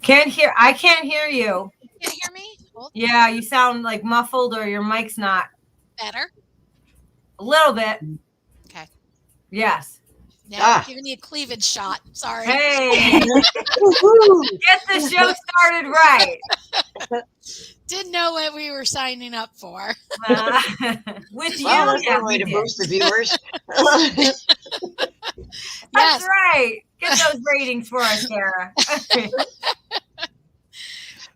I can't hear you. Can't hear me? Hold. Yeah, you sound like muffled or your mic's not. Better? A little bit. Okay. Yes. Now giving you a cleavage shot. Sorry. Hey. Get the show started right. Didn't know what we were signing up for. With you, that's yeah, one way we to did. boost the viewers. That's right. Get those ratings for us, Sarah.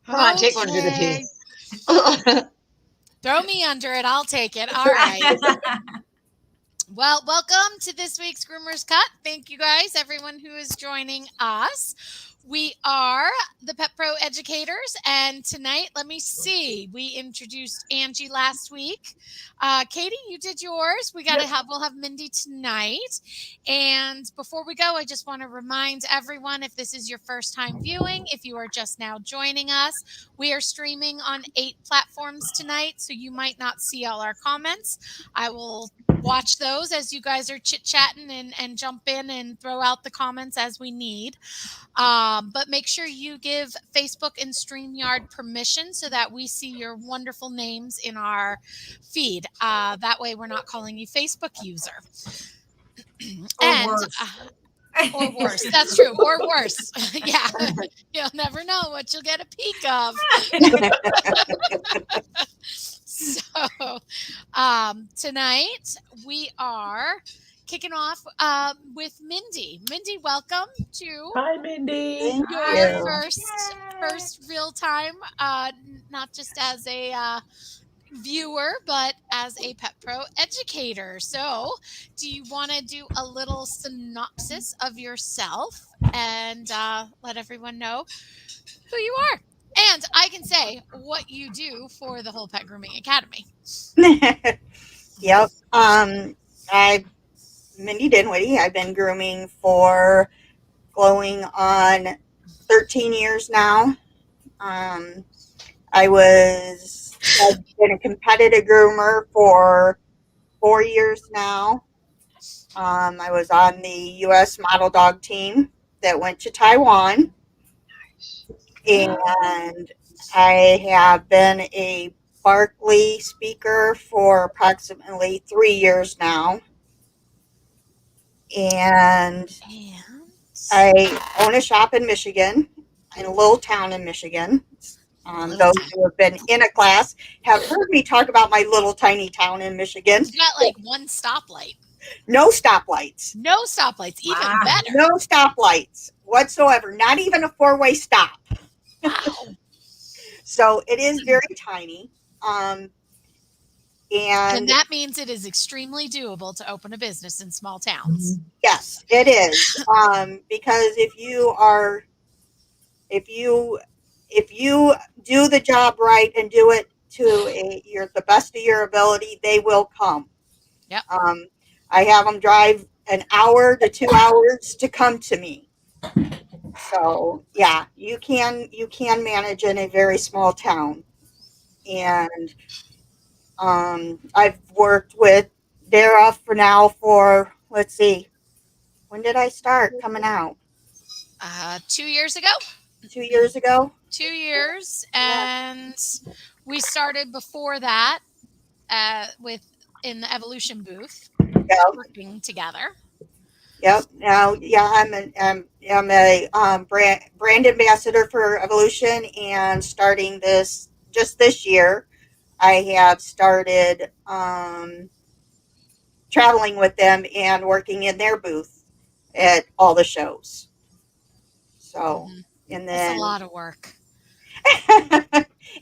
Come on, take one for the team. Throw me under it. I'll take it. All right. Well, welcome to this week's Groomers Cut. Thank you guys, everyone who is joining us. We are the Pet Pro Educators, and tonight, let me see. We introduced Angie last week. Katie, you did yours. We'll have Mindy tonight. And before we go, I just want to remind everyone, if this is your first time viewing, if you are just now joining us, we are streaming on 8 platforms tonight, so you might not see all our comments. I will watch those as you guys are chit-chatting and jump in and throw out the comments as we need. But make sure you give Facebook and StreamYard permission so that we see your wonderful names in our feed. That way we're not calling you Facebook user. Or worse. That's true. Or worse. Yeah. You'll never know what you'll get a peek of. So tonight we are kicking off with Mindy. Mindy, welcome to Hi, Mindy. your first real time, not just as a viewer, but as a Pet Pro educator. So do you want to do a little synopsis of yourself and let everyone know who you are? And I can say what you do for the whole Pet Grooming Academy. Yep. Mindy Dinwiddie. I've been grooming for going on 13 years now. I've been a competitive groomer for 4 years now. I was on the U.S. model dog team that went to Taiwan. And I have been a Barkley speaker for approximately 3 years now. And I own a shop in Michigan, in a little town in Michigan. Those who have been in a class have heard me talk about my little tiny town in Michigan. It's got like one stoplight. No stoplights. No stoplights. Even better. No stoplights whatsoever. Not even a 4-way stop. Wow. So it is very tiny. And that means it is extremely doable to open a business in small towns. Yes, it is. Because if you do the job right and do it to the best of your ability, they will come. Yep. I have them drive an hour to 2 hours to come to me. So yeah, you can manage in a very small town. And I've worked with Dara for let's see, when did I start coming out? 2 years ago. 2 years ago. 2 years, and we started before that in the Evolution booth, working together. Yep. Now, I'm a brand ambassador for Evolution, and starting this year, I have started traveling with them and working in their booth at all the shows. So, and then it's a lot of work.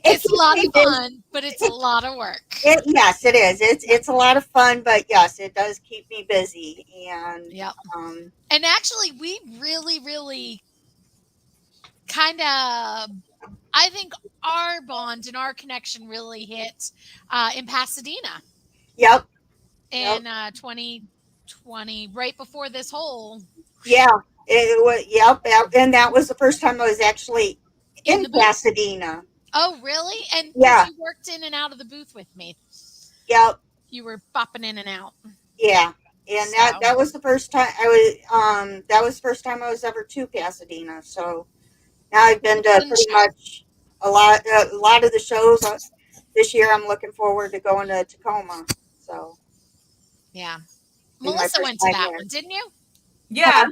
It's a lot of fun, but it's a lot of work. Yes, it is. It's a lot of fun, but yes, it does keep me busy. And yep. And actually, we really, really kind of, I think our bond and our connection really hit in Pasadena. Yep. In 2020, right before this whole. Yeah. It was. Yep. And that was the first time I was actually in Pasadena. Oh, really? And yeah, you worked in and out of the booth with me. Yep. You were bopping in and out. Yeah. And that was the first time I was. That was the first time I was ever to Pasadena. So, Now I've been to pretty much a lot of the shows this year. I'm looking forward to going to Tacoma. So Yeah. be my Melissa first went to time that there. one, didn't you? Yeah.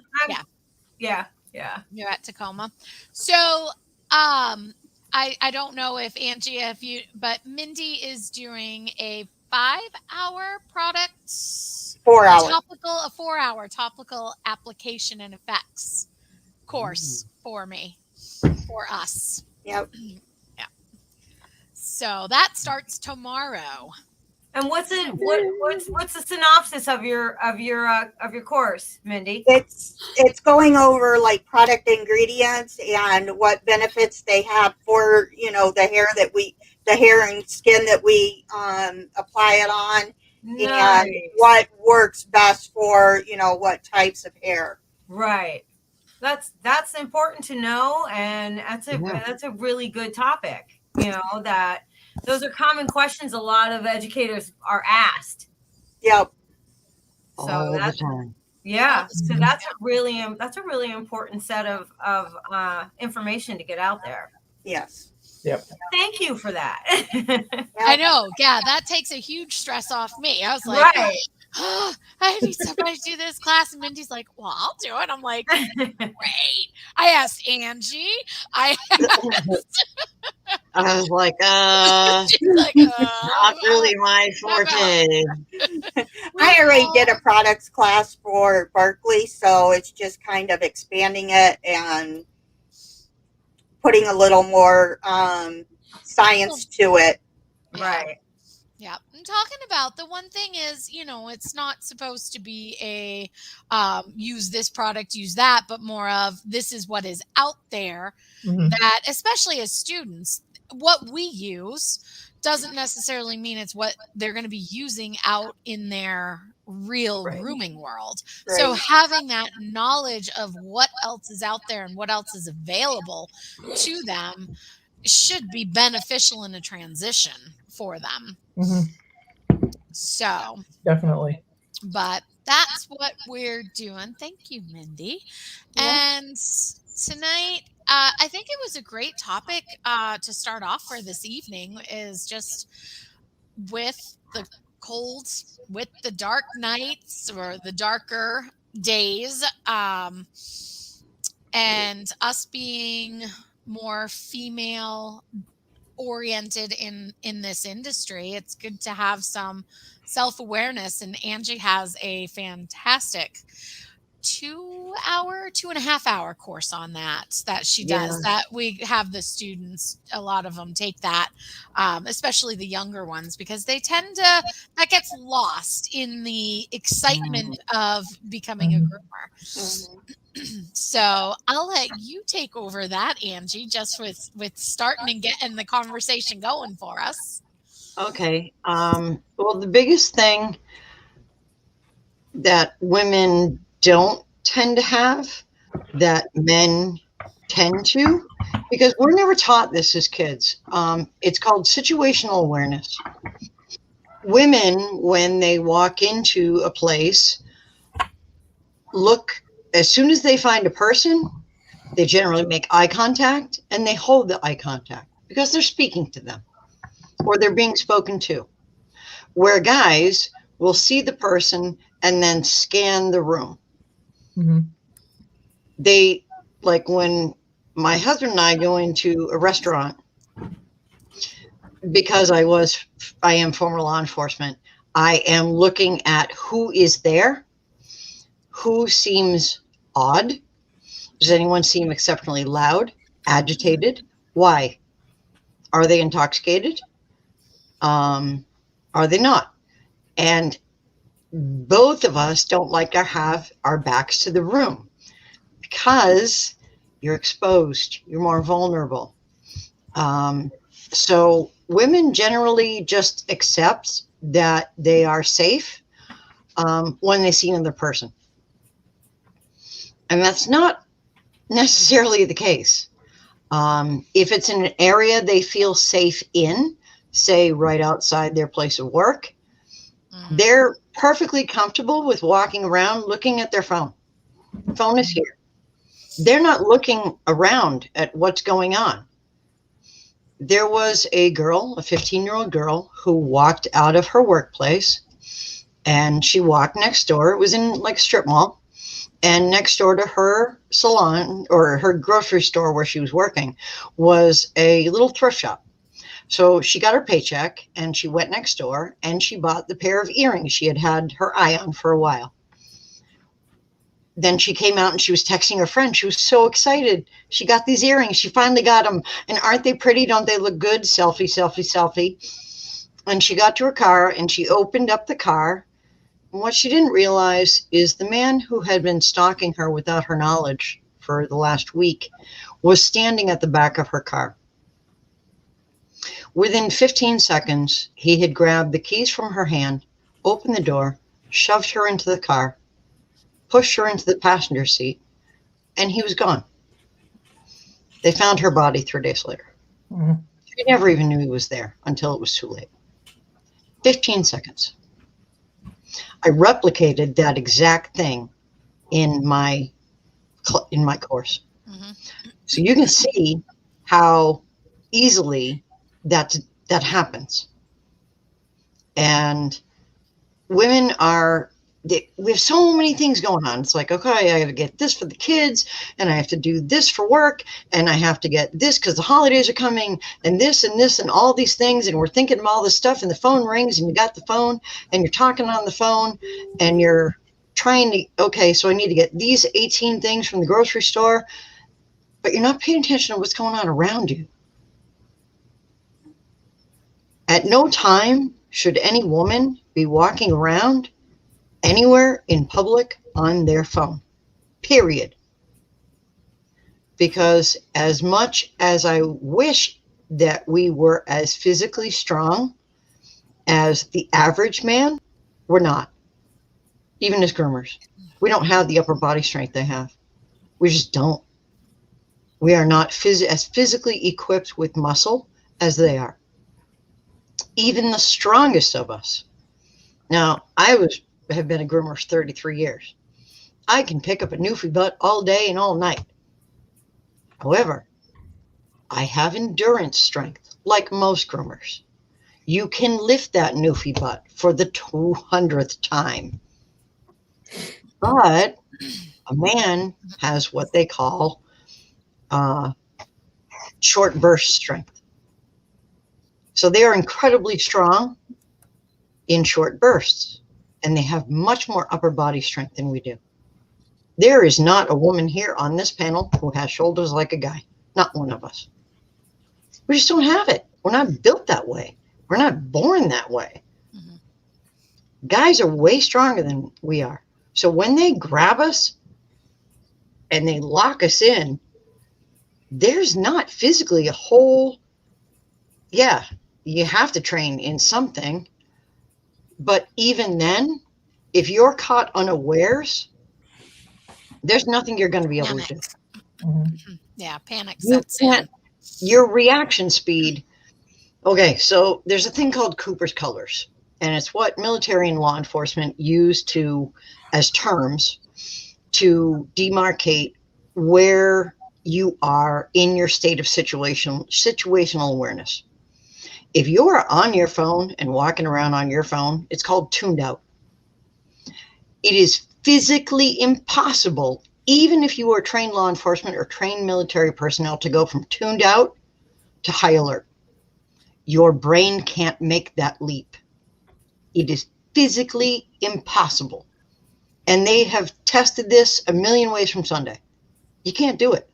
Yeah. Yeah. You're at Tacoma. So, I don't know if Angie, but Mindy is doing a 5-hour product 4 hour. a 4-hour topical application and effects course for us. Yep. Yeah. So that starts tomorrow. And what's the synopsis of your course, Mindy? It's going over like product ingredients and what benefits they have for the hair and skin that we apply it on, Nice. and what works best for what types of hair. Right. That's important to know, and that's a really good topic. That those are common questions a lot of educators are asked. Yep. So All the time. Yeah. So that's a really important set of information to get out there. Yes. Yep. Thank you for that. I know. Yeah, that takes a huge stress off me. I was like, Right. oh, I need somebody to do this class. And Mindy's like, well, I'll do it. I'm like, great. I asked Angie. I was like, She's like, not really my forte. I already did a products class for Berkeley, so it's just kind of expanding it and putting a little more science to it. Right. Yeah. I'm talking about the one thing is, it's not supposed to be a use this product, use that, but more of this is what is out there that, especially as students, what we use doesn't necessarily mean it's what they're going to be using out in their real grooming world. Right. So having that knowledge of what else is out there and what else is available to them should be beneficial in a transition for them. So Definitely. but that's what we're doing. Thank you, Mindy. Yeah. And tonight, I think it was a great topic to start off for this evening, is just with the cold, with the dark nights or the darker days, and us being more female oriented in this industry. It's good to have some self-awareness, and Angie has a fantastic 2.5 hour course on that she does, that we have the students, a lot of them take that, especially the younger ones, because they tend to, that gets lost in the excitement of becoming a groomer. So I'll let you take over that, Angie, just with starting and getting the conversation going for us. Okay. Well, the biggest thing that women don't tend to have that men tend to, because we're never taught this as kids. It's called situational awareness. Women, when they walk into a place, look, as soon as they find a person, they generally make eye contact, and they hold the eye contact because they're speaking to them or they're being spoken to. Where guys will see the person and then scan the room. They, like when my husband and I go into a restaurant, because I am former law enforcement, I am looking at who is there, who seems odd. Does anyone seem exceptionally loud, agitated? Why? Are they intoxicated? Are they not? And both of us don't like to have our backs to the room because you're exposed, you're more vulnerable. So women generally just accept that they are safe when they see another person. And that's not necessarily the case. If it's in an area they feel safe in, say right outside their place of work, they're perfectly comfortable with walking around looking at their phone. Phone is here. They're not looking around at what's going on. There was a girl, a 15-year-old girl, who walked out of her workplace, and she walked next door. It was in like a strip mall, and next door to her salon or her grocery store where she was working was a little thrift shop. So she got her paycheck and she went next door and she bought the pair of earrings she had had her eye on for a while. Then she came out and she was texting her friend. She was so excited. She got these earrings. She finally got them. And aren't they pretty? Don't they look good? Selfie, selfie, selfie. And she got to her car and she opened up the car. And what she didn't realize is the man who had been stalking her without her knowledge for the last week was standing at the back of her car. Within 15 seconds, he had grabbed the keys from her hand, opened the door, shoved her into the car, pushed her into the passenger seat, and he was gone. They found her body 3 days later. Mm-hmm. She never even knew he was there until it was too late. 15 seconds. I replicated that exact thing in my course. Mm-hmm. So you can see how easily that happens. And women we have so many things going on. It's like, okay, I have to get this for the kids, and I have to do this for work, and I have to get this because the holidays are coming, and this and all these things, and we're thinking of all this stuff, and the phone rings, and you got the phone, and you're talking on the phone, and you're trying to, okay, so I need to get these 18 things from the grocery store, but you're not paying attention to what's going on around you. At no time should any woman be walking around anywhere in public on their phone, period. Because as much as I wish that we were as physically strong as the average man, we're not. Even as groomers, we don't have the upper body strength they have. We just don't. We are not as physically equipped with muscle as they are. Even the strongest of us. Now, I have been a groomer for 33 years. I can pick up a newfie butt all day and all night. However, I have endurance strength like most groomers. You can lift that newfie butt for the 200th time. But a man has what they call short burst strength. So they are incredibly strong in short bursts, and they have much more upper body strength than we do. There is not a woman here on this panel who has shoulders like a guy. Not one of us. We just don't have it. We're not built that way. We're not born that way. Mm-hmm. Guys are way stronger than we are. So when they grab us and they lock us in, there's not physically a whole, yeah, you have to train in something. But even then, if you're caught unawares, there's nothing you're going to be able to do. Mm-hmm. Yeah, panic sets in. Your reaction speed. Okay, so there's a thing called Cooper's colors, and it's what military and law enforcement use as terms to demarcate where you are in your state of situational awareness. If you are on your phone and walking around on your phone, it's called tuned out. It is physically impossible, even if you are trained law enforcement or trained military personnel, to go from tuned out to high alert. Your brain can't make that leap. It is physically impossible. And they have tested this a million ways from Sunday. You can't do it.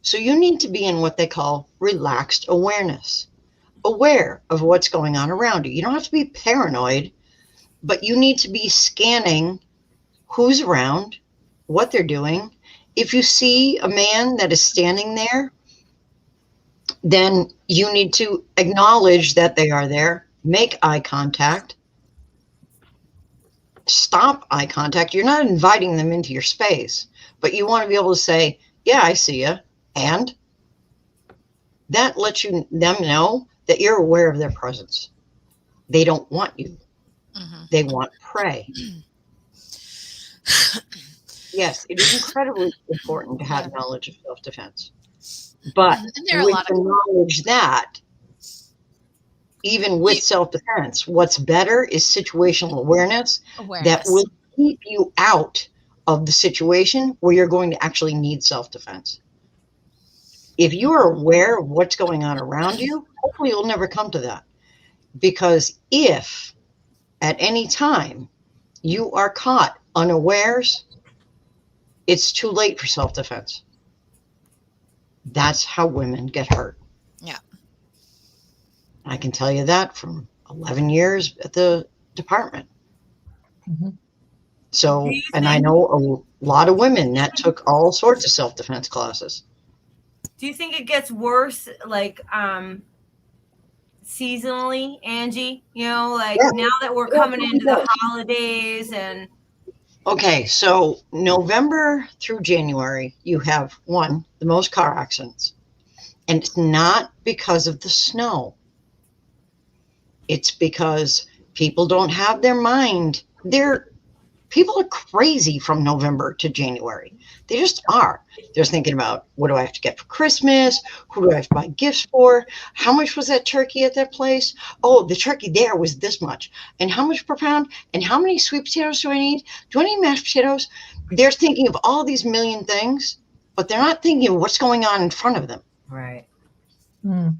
So you need to be in what they call relaxed awareness, aware of what's going on around you. You don't have to be paranoid, but you need to be scanning who's around, what they're doing. If you see a man that is standing there, then you need to acknowledge that they are there, make eye contact, stop eye contact. You're not inviting them into your space, but you want to be able to say, yeah, I see you. And that lets them know that you're aware of their presence. They don't want you. Mm-hmm. They want prey. Yes, it is incredibly important to have knowledge of self-defense. But And there are a with lot the of knowledge that, even with self-defense, what's better is situational awareness that awareness. will keep you out of the situation where you're going to actually need self-defense. If you are aware of what's going on around you, hopefully you'll never come to that. Because if at any time you are caught unawares, it's too late for self-defense. That's how women get hurt. Yeah. I can tell you that from 11 years at the department. Mm-hmm. So, and I know a lot of women that took all sorts of self-defense classes. Do you think it gets worse, like seasonally, Angie? You know, like now that we're coming into the holidays and. Okay, so November through January, you have the most car accidents. And it's not because of the snow. It's because people don't have their mind. People are crazy from November to January. They just are. They're thinking about, what do I have to get for Christmas? Who do I have to buy gifts for? How much was that turkey at that place? Oh, the turkey there was this much. And how much per pound? And how many sweet potatoes do I need? Do I need mashed potatoes? They're thinking of all these million things, but they're not thinking of what's going on in front of them. Right. Mm.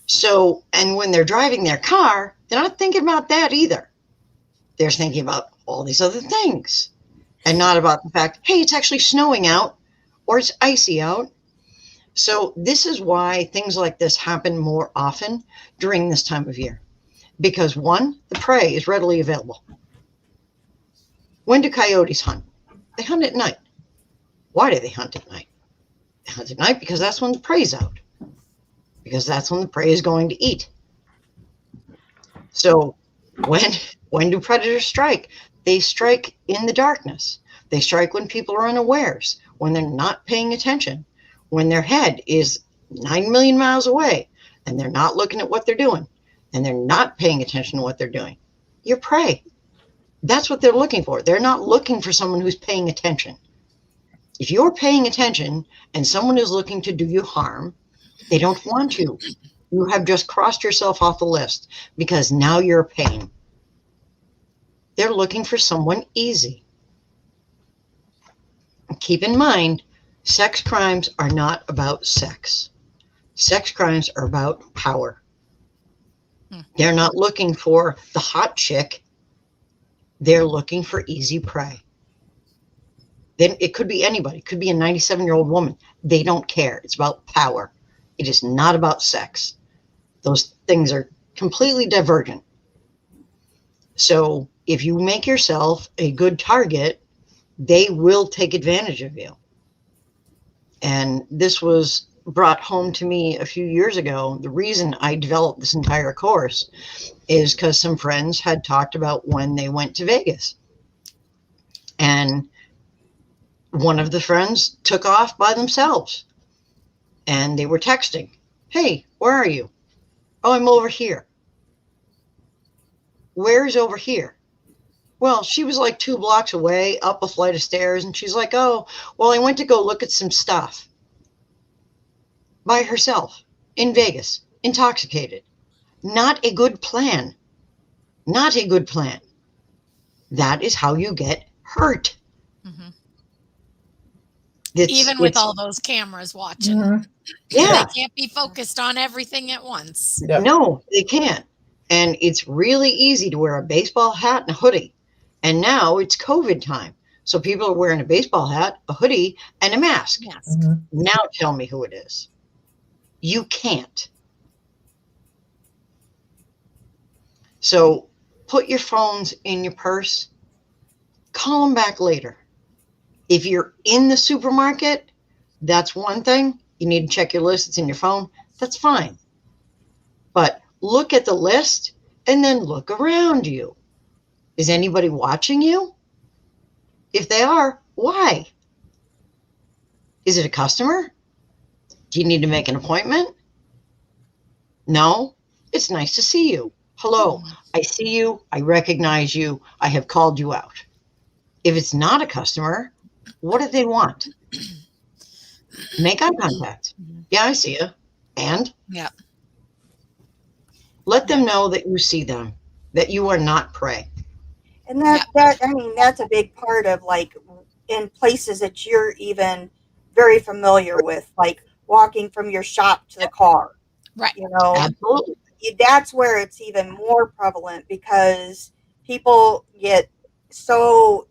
So, and when they're driving their car, they're not thinking about that either. They're thinking about all these other things and not about the fact, hey, it's actually snowing out or it's icy out. So this is why things like this happen more often during this time of year. Because one, the prey is readily available. When do coyotes hunt? They hunt at night. Why do they hunt at night? They hunt at night because that's when the prey's out. Because that's when the prey is going to eat. So when do predators strike? They strike in the darkness. They strike when people are unawares, when they're not paying attention, when their head is 9 million miles away and they're not looking at what they're doing and they're not paying attention to what they're doing. You're prey. That's what they're looking for. They're not looking for someone who's paying attention. If you're paying attention and someone is looking to do you harm, they don't want you. You have just crossed yourself off the list because now you're a pain. They're looking for someone easy. Keep in mind, sex crimes are not about sex. Sex crimes are about power. They're not looking for the hot chick. They're looking for easy prey. Then it could be anybody. It could be a 97-year-old woman. They don't care. It's about power. It is not about sex. Those things are completely divergent. So if you make yourself a good target, they will take advantage of you. And this was brought home to me a few years ago. The reason I developed this entire course is because some friends had talked about when they went to Vegas. And one of the friends took off by themselves. And they were texting, hey, where are you? Oh, I'm over here. Where's over here? Well, she was like 2 blocks away up a flight of stairs. And she's like, oh, well, I went to go look at some stuff. By herself in Vegas, intoxicated. Not a good plan. Not a good plan. That is how you get hurt. Mm-hmm. Even with all those cameras watching. Mm-hmm. Yeah. They can't be focused on everything at once. Yep. No, they can't. And it's really easy to wear a baseball hat and a hoodie. And now it's COVID time. So people are wearing a baseball hat, a hoodie, and a mask. Yes. Mm-hmm. Now tell me who it is. You can't. So put your phones in your purse. Call them back later. If you're in the supermarket, that's one thing. You need to check your list. It's in your phone. That's fine. But look at the list and then look around you. Is anybody watching you? If they are, why? Is it a customer? Do you need to make an appointment? No, it's nice to see you. Hello, I see you. I recognize you. I have called you out. If it's not a customer, What do they want? Make eye contact. Yeah, I see you. And Yeah. let them know that you see them, that you are not prey. And I mean, that's a big part of like in places that you're even very familiar with, like walking from your shop to the car. Right. You know, Absolutely. that's where it's even more prevalent because people get so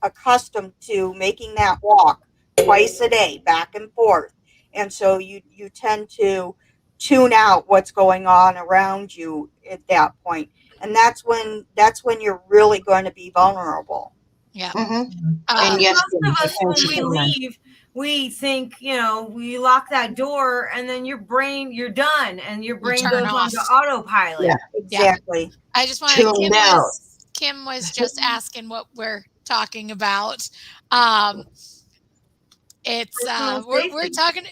accustomed to making that walk twice a day, back and forth. And so you tend to tune out what's going on around you at that point. And that's when you're really going to be vulnerable. Yeah. Mm-hmm. Uh, And yes, Most of us, when we Superman. leave, we think, we lock that door and then you're done, and your brain turn goes off. onto autopilot. Yeah. Exactly. I just want Tuned out. Kim was just asking what we're talking about. It's Personal we're safety. talking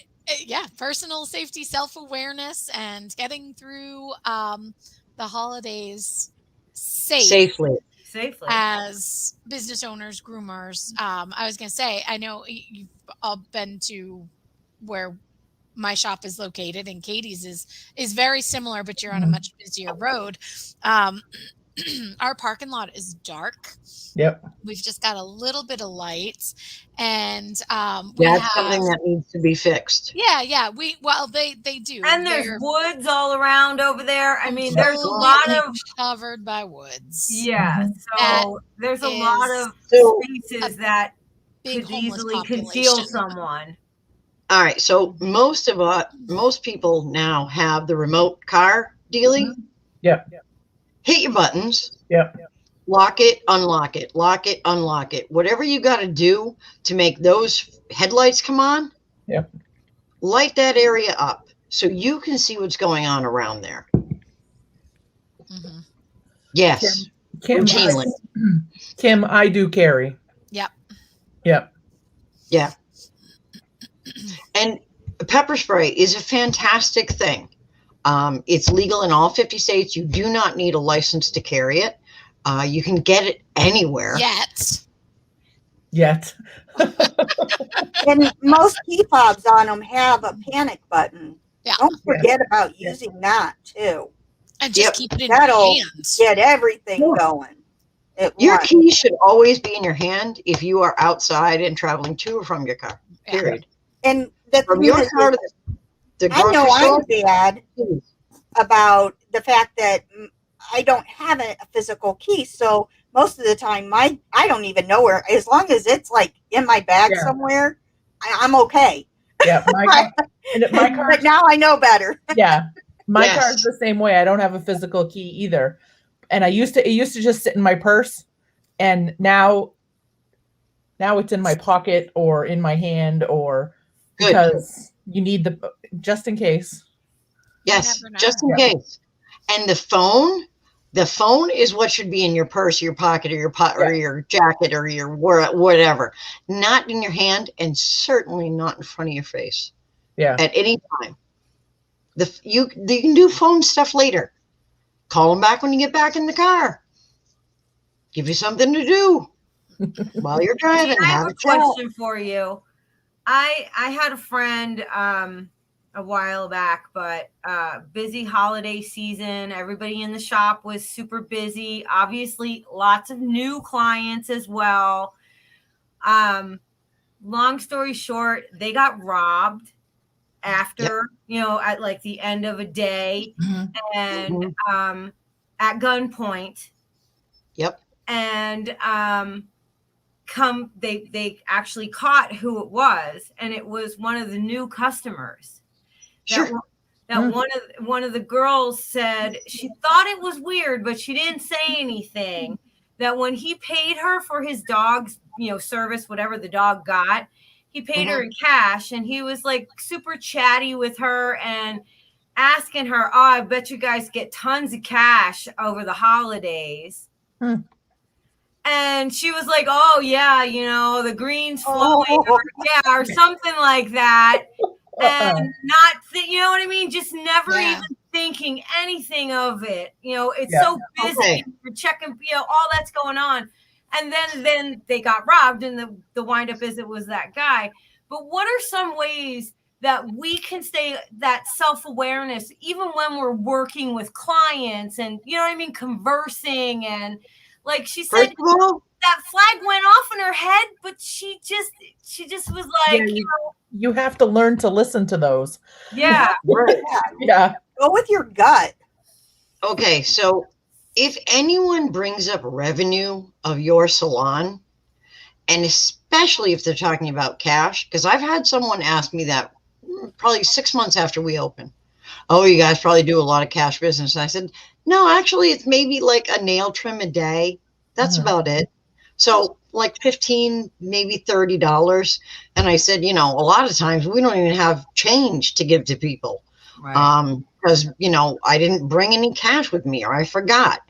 personal safety, self-awareness, and getting through the holidays Safely. Safely. as business owners, groomers. I was gonna say, I know you've all been to where my shop is located, and Katie's is very similar, but you're on a much busier road. Our parking lot is dark. Yep. We've just got a little bit of light, and That's something that needs to be fixed. Yeah. They do, And there's They're woods all around over there. I mean, there's a lot completely of covered by woods. yeah. That So there's a lot is of So- spaces that Big could homeless easily conceal population. someone. All right. So most people now have the remote car dealie. Yep. Hit your buttons. Yep. Lock it, unlock it, lock it, unlock it. Whatever you got to do to make those headlights come on. Yep. Light that area up so you can see what's going on around there. Mm-hmm. Yes. Routinely. Kim, I do carry. Yep. Yep. Yeah. And pepper spray is a fantastic thing. It's legal in all 50 states. You do not need a license to carry it. You can get it anywhere. Yet. And most key fobs on them have a panic button. Yeah. Don't forget about using that too. And just Yep. keep it in That'll your hands. get everything going. Your key should always be in your hand if you are outside and traveling to or from your car. Period. And the From thing your is, car to the I grocery know store. I'm bad about the fact that I don't have a physical key. So most of the time, I don't even know where. As long as it's like in my bag somewhere, I'm okay. Yeah, my car. But now I know better. Yeah, my Yes. car's the same way. I don't have a physical key either, and it used to just sit in my purse, and now it's in my pocket or in my hand, or Good. because you need just in case. Yes, never know. just in case. And the phone is what should be in your purse, your pocket, or or your jacket, or your whatever. Not in your hand, and certainly not in front of your face. Yeah. At any time. You can do phone stuff later. Call them back when you get back in the car. Give you something to do while you're driving. I have a a chat. question for you. I had a friend a while back, but busy holiday season. Everybody in the shop was super busy. Obviously, lots of new clients as well. Long story short, they got robbed after, at like the end of a day, and at gunpoint. Yep. And they actually caught who it was, and it was one of the new customers. Sure. One of the girls said she thought it was weird, but she didn't say anything. That when he paid her for his dog's, service, whatever the dog got, he paid her in cash, and he was like super chatty with her and asking her, "Oh, I bet you guys get tons of cash over the holidays." And she was like, "Oh yeah, the green's flowing, or something like that." And not, you know what I mean? Just never even thinking anything of it. It's so busy. You're checking, all that's going on. And then they got robbed, and the windup is it was that guy. But what are some ways that we can stay that self-awareness even when we're working with clients and, you know what I mean, conversing? And like she said, First of all, that flag went off in her head, but she just was like, you have to learn to listen to those. yeah. right. Yeah. Go with your gut. Okay, so if anyone brings up revenue of your salon, and especially if they're talking about cash, because I've had someone ask me that probably 6 months after we opened. Oh, you guys probably do a lot of cash business. And I said, no, actually, it's maybe like a nail trim a day. That's about it. So like $15, maybe $30. And I said, you know, a lot of times we don't even have change to give to people. Right. Because, you know, I didn't bring any cash with me or I forgot.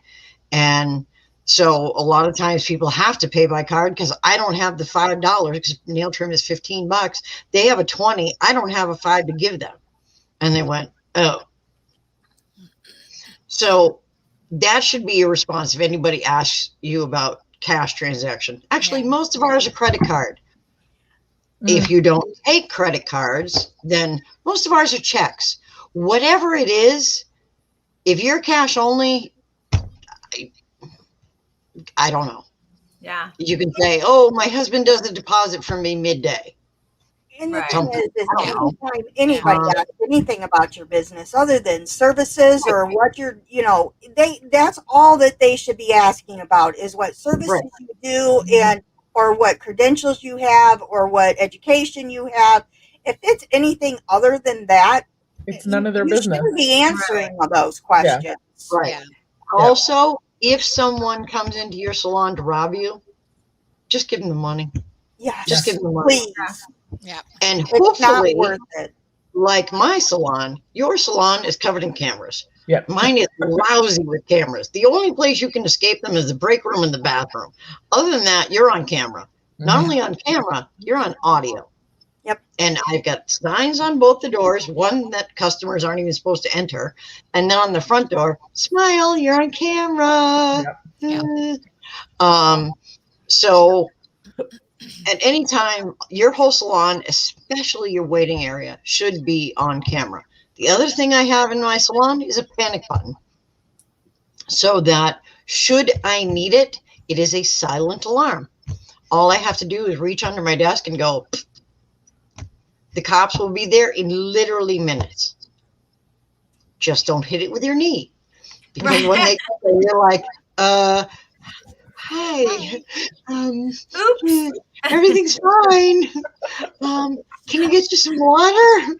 And so a lot of times people have to pay by card because I don't have the $5 because nail trim is $15. They have a 20. I don't have a 5 to give them. And they went, oh. So that should be your response if anybody asks you about cash transaction. Actually, most of ours are credit card. If you don't take credit cards, then most of ours are checks. Whatever it is, if you're cash only, I don't know. Yeah. You can say, oh, my husband does the deposit for me midday. And the Right. thing is, Something. anytime anybody asks anything about your business other than services or what you're, you know, that's all that they should be asking about is what services you do and or what credentials you have or what education you have. If it's anything other than that, It's none of their you business. shouldn't be answering those questions. Right. Yeah. Also, if someone comes into your salon to rob you, just give them the money. Yes. Just give them the money. Please. Yeah. And It's not hopefully, worth it. like my salon, your salon is covered in cameras. Yep. Mine is lousy with cameras. The only place you can escape them is the break room and the bathroom. Other than that, you're on camera. Not only on camera, you're on audio. Yep. And I've got signs on both the doors, one that customers aren't even supposed to enter. And then on the front door, smile, you're on camera. Yep. So at any time, your whole salon, especially your waiting area, should be on camera. The other thing I have in my salon is a panic button. So that should I need it, it is a silent alarm. All I have to do is reach under my desk and go, pfft. The cops will be there in literally minutes. Just don't hit it with your knee. Because when they come, you're like, hi, Oops. everything's fine. Can you get you some water?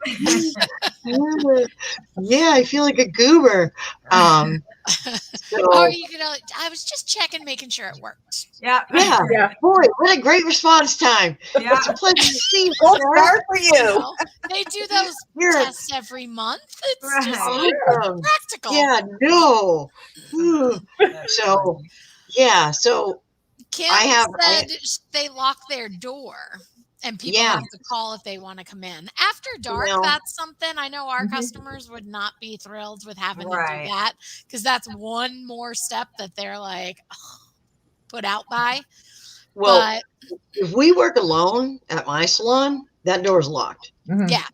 Yeah, I feel like a goober. Or you could, I was just checking, making sure it worked. Yeah. Yeah. Boy, what a great response time. Yeah. It's a pleasure to see you. Gold sir. star for You you. know, they do those You're tests every month. It's just awesome. practical. Yeah, no. So, yeah, so Kim I said they lock their door and people have to call if they want to come in. After dark, that's something I know our customers would not be thrilled with having to do that because that's one more step that they're like put out by. well, if we work alone at my salon, that door is locked. Yeah.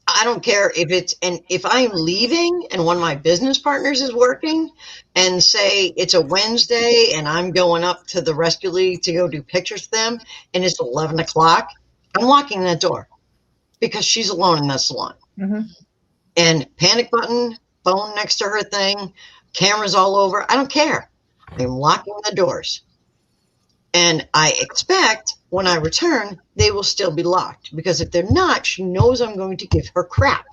I don't care if if I'm leaving and one of my business partners is working and say it's a Wednesday and I'm going up to the rescue league to go do pictures for them and it's 11 o'clock, I'm locking that door because she's alone in that salon. And panic button, phone next to her thing, cameras all over. I don't care. I'm locking the doors. And I expect when I return, they will still be locked because if they're not, she knows I'm going to give her crap.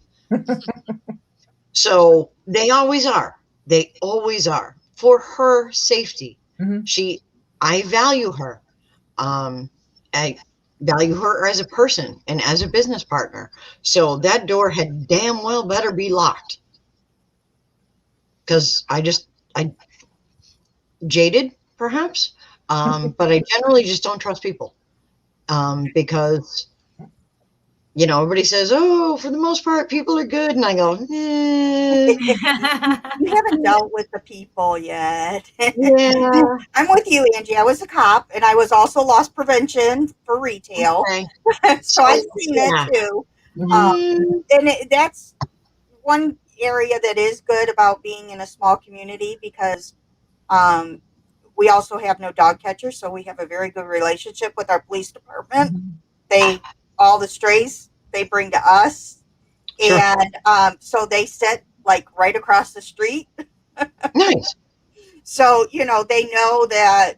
So they always are. They always are for her safety. I value her. I value her as a person and as a business partner. So that door had damn well better be locked. Because I jaded perhaps. But I generally just don't trust people because you know, everybody says, oh, for the most part, people are good. And I go, eh, You haven't dealt with the people yet. yeah, I'm with you, Angie. I was a cop, and I was also loss prevention for retail, okay. so I've So, seen yeah. it too. Mm, And that's one area that is good about being in a small community because um, we also have no dog catchers, so we have a very good relationship with our police department. They all the strays they bring to us, sure. and so they sit like right across the street. Nice. So they know that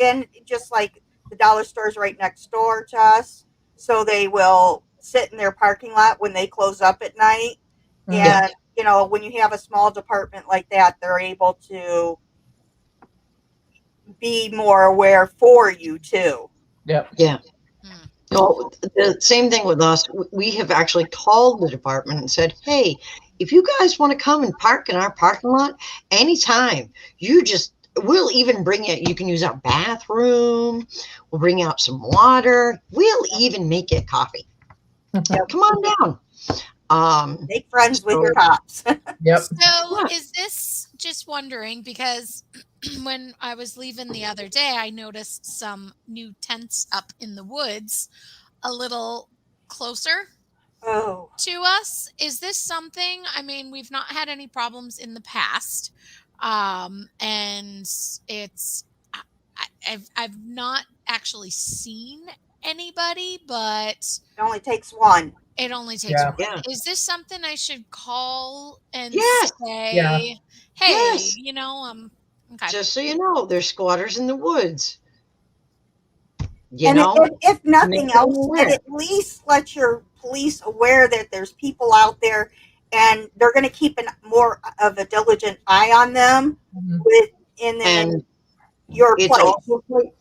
and just like the dollar store's right next door to us, so they will sit in their parking lot when they close up at night. Yeah. And when you have a small department like that, they're able to be more aware for you too. Yep. Yeah. Hmm. No, the same thing with us. We have actually called the department and said, hey, if you guys want to come and park in our parking lot anytime, we'll even bring it. You can use our bathroom. We'll bring out some water. We'll even make it coffee. Come on down. Make friends with your So, cops. Yep. So yeah. is this, just wondering, because when I was leaving the other day, I noticed some new tents up in the woods a little closer Oh, to us. Is this something, I mean, we've not had any problems in the past. And it's, I've not actually seen anybody, but it only takes one. it only takes Yeah. one. Yeah. Is this something I should call and Yes. Yeah. say, hey, Yes. okay. Just so you know, there's squatters in the woods. You And know, if make nothing them else, it aware. at least lets your police aware that there's people out there, and they're going to keep more of a diligent eye on them Mhm. within And your it's place. also quite,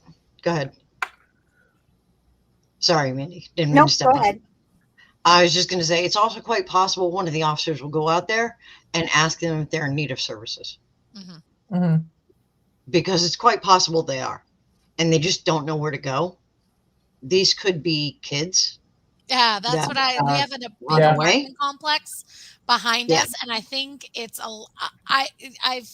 go ahead. Sorry, Mindy. Didn't mean to Nope, step go on. ahead. I was just going to say it's also quite possible one of the officers will go out there and ask them if they're in need of services, Hmm. Mhm. because it's quite possible they are and they just don't know where to go. These could be kids Yeah, that's that what we have a run big Yeah. away. apartment complex behind Yeah. us, and I think it's I've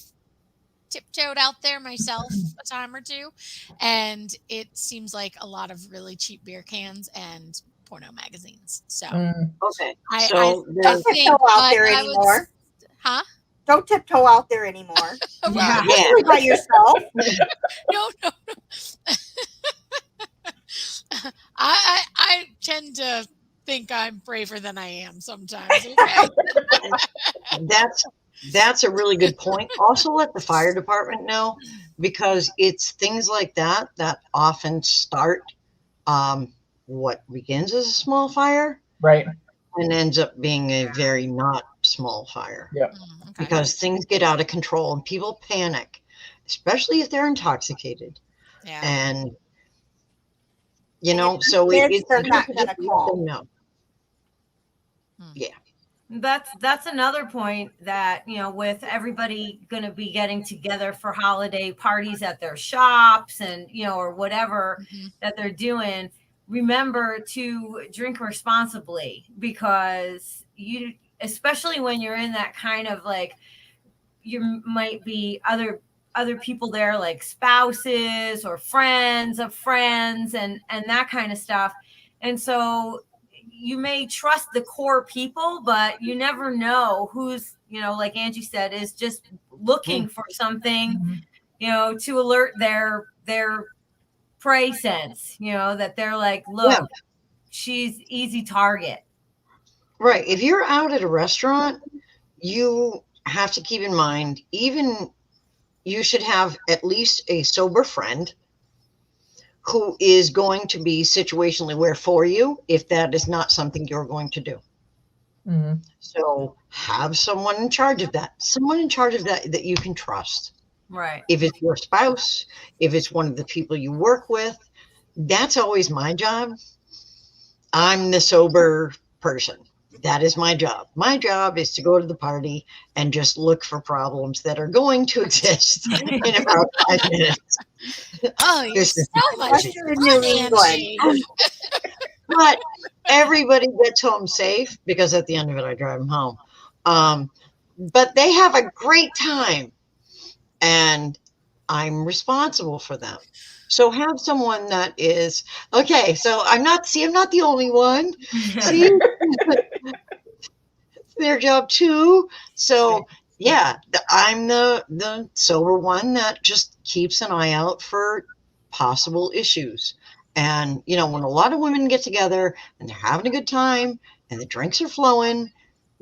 tiptoed out there myself a time or two, and it seems like a lot of really cheap beer cans and porno magazines. So Mm. Okay. I I So I they're, Don't tiptoe think, out but there I would, anymore. huh? Don't tiptoe out there anymore. Well, Yeah. yeah. Especially by yourself. no, no. I tend to think I'm braver than I am sometimes. Okay. That's a really good point. Also let the fire department know, because it's things like that that often start um, what begins as a small fire Right. and ends up being a very not small fire, Yep. Okay. because things get out of control and people panic, especially if they're intoxicated. Yeah. And And if so kids, it's they're good not to going just to let call. them know. Hmm. Yeah. That's another point that, with everybody going to be getting together for holiday parties at their shops and, or whatever Mhm. that they're doing, remember to drink responsibly, because especially when you're in that kind of like, you might be other people there, like spouses or friends of friends and that kind of stuff. And so you may trust the core people, but you never know who's, like Angie said, is just looking for something, Mhm. to alert their prey sense, that they're like, Yeah. look, she's easy target. Right. If you're out at a restaurant, you have to keep in mind, even you should have at least a sober friend who is going to be situationally aware for you if that is not something you're going to do. Mhm. So have someone in charge of that, that you can trust. Right. If it's your spouse, if it's one of the people you work with, that's always my job. I'm the sober person. That is my job. My job is to go to the party and just look for problems that are going to exist in about 5 minutes. Oh, you're This is so much Unless you're in New fun, England. Angie. But everybody gets home safe because at the end of it, I drive them home. But they have a great time, and I'm responsible for them. So have someone that is okay. So I'm not the only one. See, their job too. So yeah, I'm the sober one that just keeps an eye out for possible issues. And when a lot of women get together and they're having a good time and the drinks are flowing,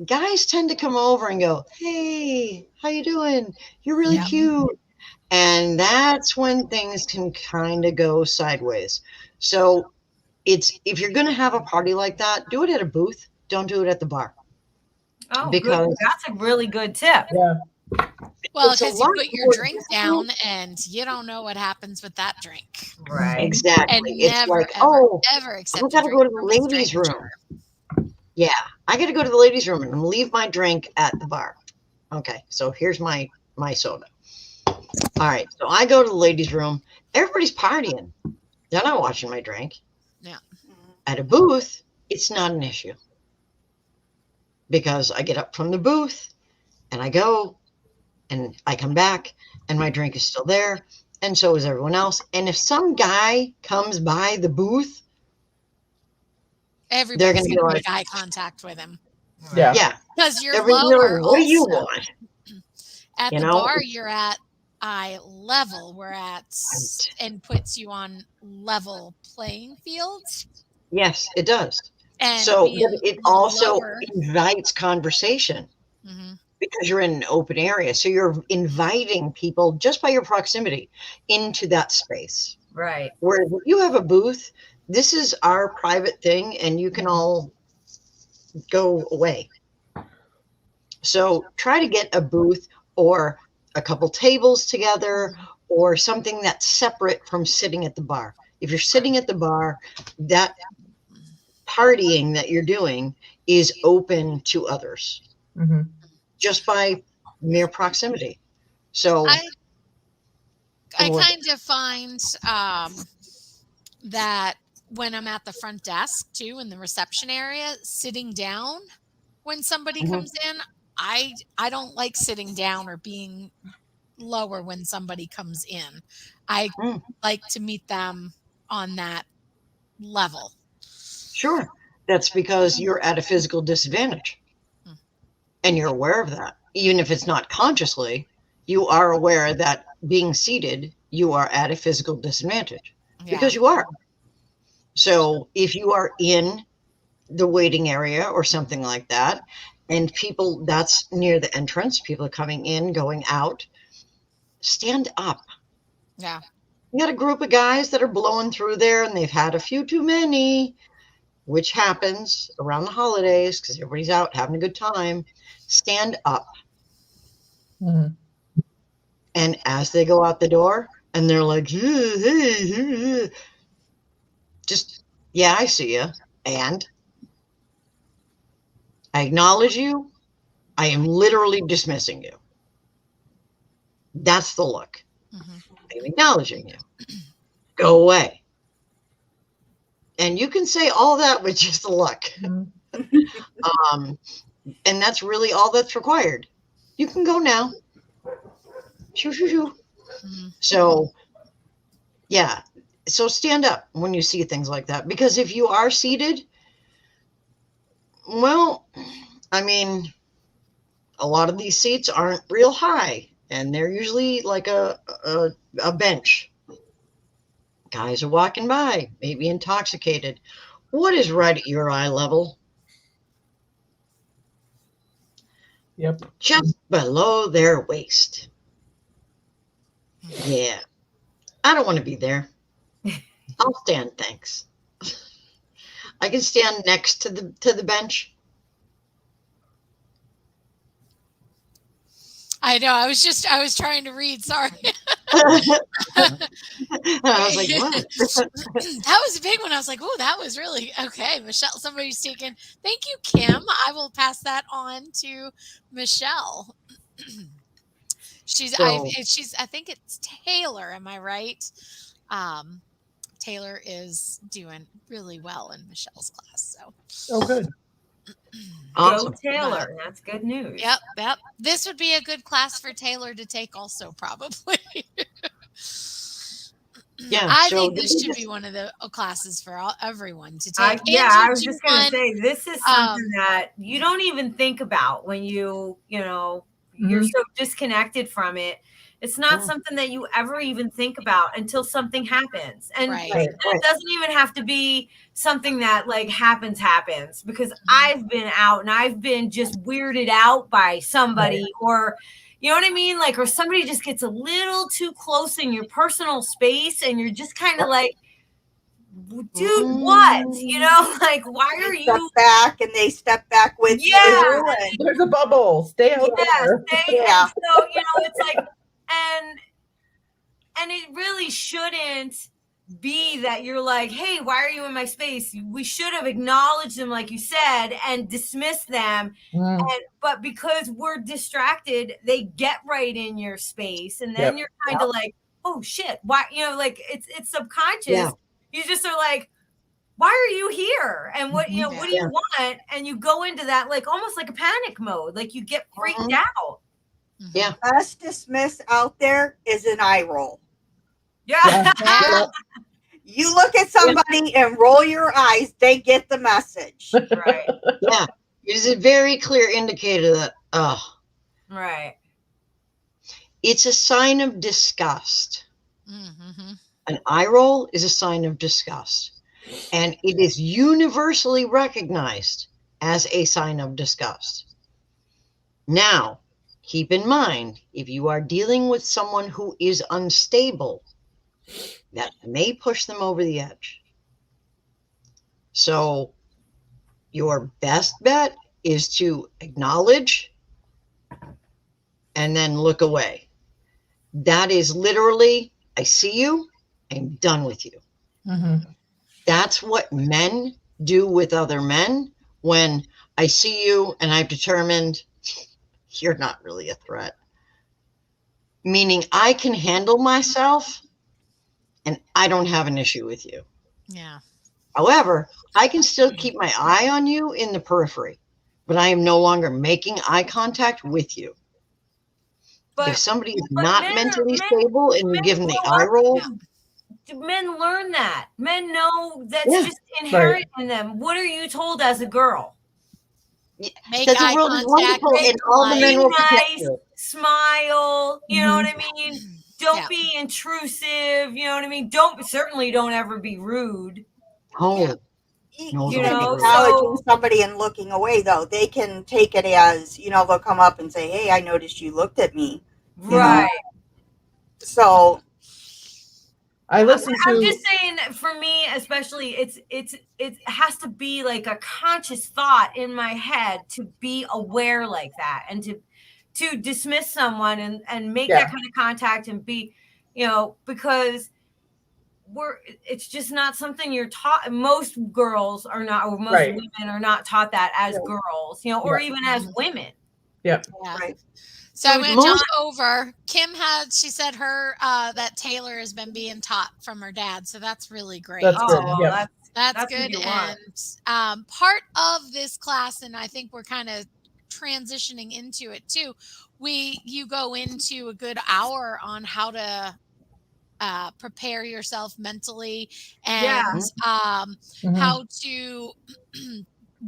guys tend to come over and go, "Hey, how you doing? You're really Yep. cute." And that's when things can kind of go sideways. So if you're going to have a party like that, do it at a booth. Don't do it at the bar. Oh, good. Because That's a really good tip. Yeah. Well, it's a because you lot put your more drink difficult. down and you don't know what happens with that drink. Right. Exactly. And It's never, like, ever, oh, ever I accept a got to drink go to the from a ladies' room. stranger. Yeah, I got to go to the ladies' room and leave my drink at the bar. Okay, so here's my soda. All right, so I go to the ladies' room. Everybody's partying. They're not watching my drink. Yeah. At a booth, it's not an issue because I get up from the booth and I go and I come back and my drink is still there, and so is everyone else. And if some guy comes by the booth, they're Everybody's going to going be to like, make eye contact with him Yeah. yeah, because you're they're gonna be like, lower what do you also. want? At You the know? bar, you're at eye level, and puts you on level playing fields. Yes, it does. And So, but being it also lower, invites conversation mhm, because you're in an open area. So you're inviting people just by your proximity into that space. Right. Whereas if you have a booth, this is our private thing and you can all go away. So try to get a booth or a couple tables together or something that's separate from sitting at the bar. If you're sitting at the bar, that partying that you're doing is open to others Hmm. just by mere proximity. So I avoid it. kind of find that when I'm at the front desk too, in the reception area, sitting down when somebody Mhm. comes in, I don't like sitting down or being lower when somebody comes in. I Mm, like to meet them on that level. sure. That's because you're at a physical disadvantage Mm. and you're aware of that. Even if it's not consciously, you are aware that being seated, you are at a physical disadvantage Yeah. because you are. So if you are in the waiting area or something like that, and people that's near the entrance, people are coming in, going out, stand up. Yeah. You got a group of guys that are blowing through there and they've had a few too many, which happens around the holidays because everybody's out having a good time. Stand up. Hmm. And as they go out the door and they're like, hey, just, yeah, I see you. And I acknowledge you. I am literally dismissing you. That's the look. Hmm. I'm acknowledging you. Go away. And you can say all that with just a look. Um, and that's really all that's required. You can go now. Shoo, shoo, shoo. Hmm. So, yeah. So stand up when you see things like that. Because if you are seated, well, I mean, a lot of these seats aren't real high. And they're usually like a bench. Guys are walking by, maybe intoxicated. What is right at your eye level? Yep. Just below their waist. Yeah. I don't want to be there. I'll stand, thanks. I can stand next to the bench. I know. I was trying to read. Sorry. I was like, what? That was a big one. I was like, oh, that was really okay. Michelle, somebody's taken. Thank you, Kim. I will pass that on to Michelle. So I think it's Taylor. Am I right? Taylor is doing really well in Michelle's class. So, Oh, good. Awesome. Go Taylor. That's good news. yep. This would be a good class for Taylor to take, also probably. Yeah, I so think the this should biggest- be one of the classes for everyone to I take. And I to was do just gonna one, say this is something that you don't even think about when you're Mhm. so disconnected from it. It's not Mm. something that you ever even think about until something happens. And right. Right, it right. doesn't even have to be something that like happens because I've been out and I've been just weirded out by somebody or you know what I mean? Like, or somebody just gets a little too close in your personal space and you're just kind of like, dude, what? You know, like, why are They step you? back and they step back with Yeah. you. And There's a bubble. Stay out Yeah, there. Yeah. and so, it's like, and it really shouldn't be that you're like, hey, why are you in my space? We should have acknowledged them, like you said, and dismissed them. Mm, But because we're distracted, they get right in your space, and then Yep. you're kind of like, oh shit, why? Like it's subconscious. Yeah. You just are like, why are you here? And what Mhm. what do you want? And you go into that like almost like a panic mode, like you get freaked Mhm. out. Mhm. Yeah. best dismiss out there is an eye roll. Yeah. Yeah. You look at somebody and roll your eyes, they get the message. Right. Yeah. It is a very clear indicator that, Right. it's a sign of disgust. Mhm. An eye roll is a sign of disgust. And it is universally recognized as a sign of disgust. Now, keep in mind, if you are dealing with someone who is unstable, that may push them over the edge. So, your best bet is to acknowledge and then look away. That is literally, I see you, I'm done with you. Mhm. That's what men do with other men when I see you and I've determined you're not really a threat. Meaning I can handle myself and I don't have an issue with you. Yeah. However, I can still keep my eye on you in the periphery, but I am no longer making eye contact with you. If But somebody is but not men mentally men stable and you men give them the grow eye up roll, men learn that. Men know that's Yeah. just inherent in them. What are you told as a girl? Make that the eye world is contact. wonderful Be and all the men polite. will Be protect nice, you. smile, you know what I Mm-hmm. mean? Don't Yeah. be intrusive, you know what I mean? Certainly don't ever be rude. Oh, Yeah. No, Even don't be rude. acknowledging somebody and looking away, though, they can take it as, they'll come up and say, hey, I noticed you looked at me. You know? Right. So, I listened I'm to. just saying that for me, especially, it has to be like a conscious thought in my head to be aware like that and to dismiss someone and make that kind of contact and be, because it's just not something you're taught. Most girls are not, or most Right. women are not taught that as Yeah. girls, or even as women. Yep. Yeah. right. So I'm going to Most- jump over. Kim she said her that Taylor has been being taught from her dad, so that's really great. That's good. Oh, Yep. That's what good. you want. And part of this class, and I think we're kind of transitioning into it too. You go into a good hour on how to prepare yourself mentally and Mhm. how to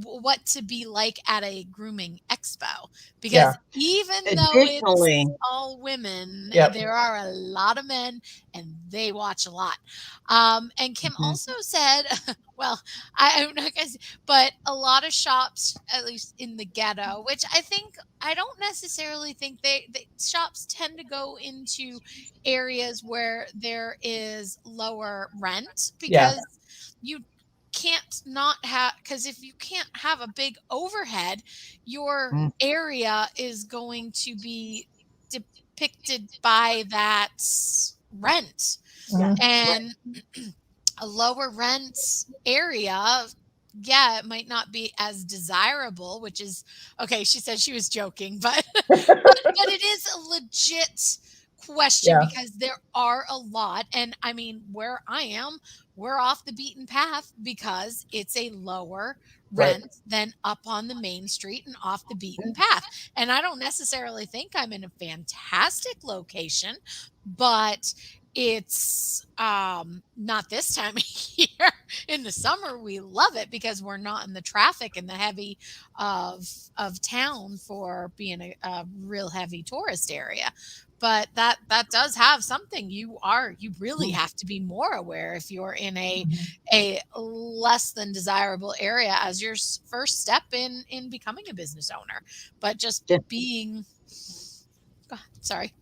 what to be like at a grooming expo, because even though it's Additionally, all women, Yep. there are a lot of men and they watch a lot. And Kim also said, well, I'm not gonna say, but a lot of shops, at least in the ghetto, which I don't necessarily think they shops tend to go into areas where there is lower rent, because you can't not have, because if you can't have a big overhead, your area is going to be depicted by that rent. Mhm. And a lower rent area, yeah, it might not be as desirable, which is okay. She said she was joking, but it is a legit question Yeah. because there are a lot. And I mean, where I am, we're off the beaten path because it's a lower Right. rent than up on the main street and off the beaten path. And I don't necessarily think I'm in a fantastic location, but it's not this time of year. In the summer we love it because we're not in the traffic and the heavy of town for being a real heavy tourist area. But that does have something. You really have to be more aware if you're in a less than desirable area as your first step in becoming a business owner. But just being sorry.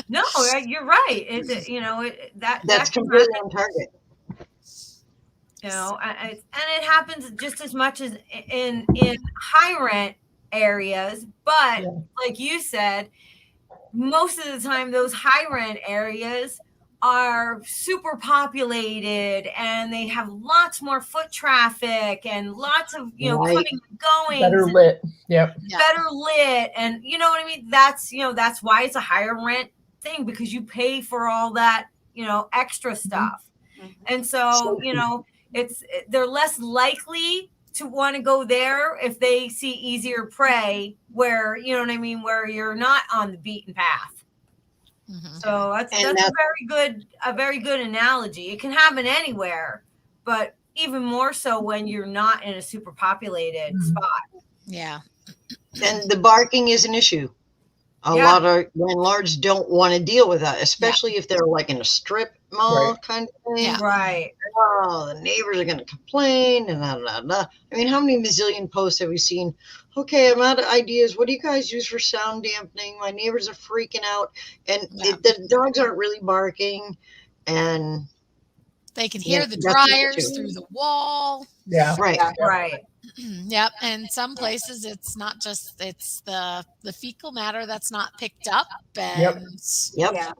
No, you're right. That That's can completely happen. on target. And it happens just as much as in high rent areas. But like you said, most of the time those high rent areas are super populated and they have lots more foot traffic and lots of coming and going, better lit. Yep. better lit, and you know what I mean. That's that's why it's a higher rent thing, because you pay for all that extra stuff. And so they're less likely to want to go there if they see easier prey where where you're not on the beaten path. So that's a very good analogy. It can happen anywhere, but even more so when you're not in a super populated spot. Yeah. And the barking is an issue. A lot of landlords don't want to deal with that, especially if they're like in a strip mall kind of thing. Right. Oh, the neighbors are going to complain and I mean, how many bazillion posts have we seen? Okay, I'm out of ideas. What do you guys use for sound dampening? My neighbors are freaking out, and the dogs aren't really barking, and they can hear the dryers through the wall. Yeah. Right. Yep. And some places it's not just the fecal matter that's not picked up. And Yeah.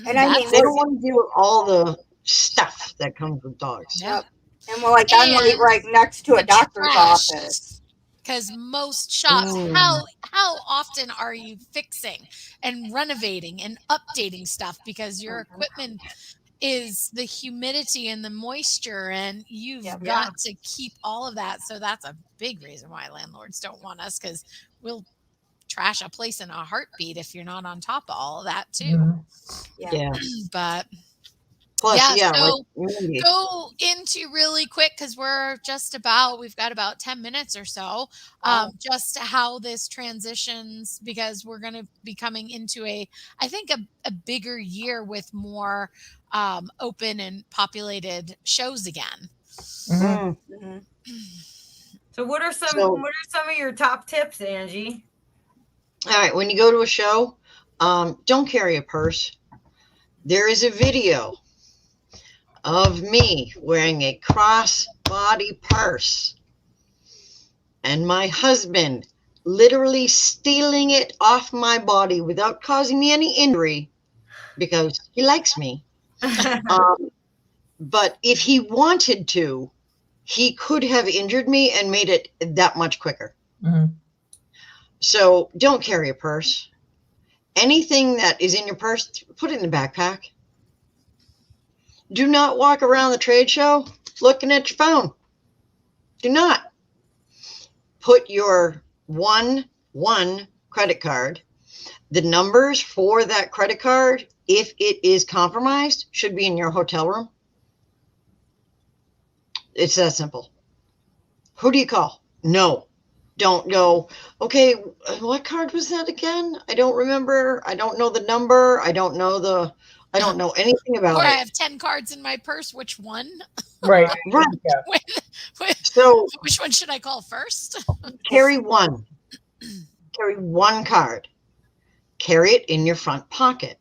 And I mean, they don't want to deal with all the stuff that comes with dogs. Yep. And we're like, I'm right next to a doctor's office. Because most shops, how often are you fixing and renovating and updating stuff because your equipment is the humidity and the moisture, and you've got to keep all of that. So that's a big reason why landlords don't want us, because we'll trash a place in a heartbeat if you're not on top of all of that too. But plus, so go into really quick, because we've got about 10 minutes or so, just how this transitions, because we're going to be coming into I think a bigger year with more open and populated shows again. So what are some of your top tips, Angie? All right, when you go to a show, don't carry a purse. There is a video of me wearing a crossbody purse and my husband literally stealing it off my body without causing me any injury because he likes me. But if he wanted to, he could have injured me and made it that much quicker. So don't carry a purse. Anything that is in your purse, put it in the backpack. Do not walk around the trade show looking at your phone. Do not. Put your one credit card. The numbers for that credit card, if it is compromised, should be in your hotel room. It's that simple. Who do you call? No. Don't go, okay, what card was that again? I don't remember. I don't know the number. I don't know anything about it. I have 10 cards in my purse. Which one? Right. So which one should I call first? Carry one. Carry one card. Carry it in your front pocket.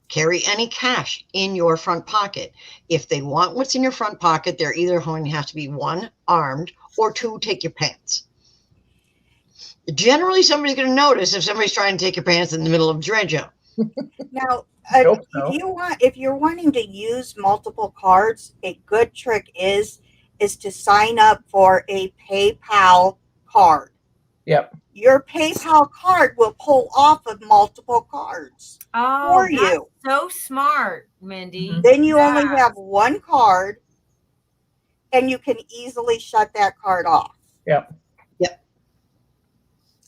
Carry any cash in your front pocket. If they want what's in your front pocket, they're either going to have to be one, armed, or two, take your pants. Generally, somebody's going to notice if somebody's trying to take your pants in the middle of a trade show. Now, if you're wanting to use multiple cards, a good trick is to sign up for a PayPal card. Yep. your PayPal card will pull off of multiple cards Oh, for you. that's so smart, Mindy. Mhm. Then you only Yeah. have one card, and you can easily shut that card off. Yep.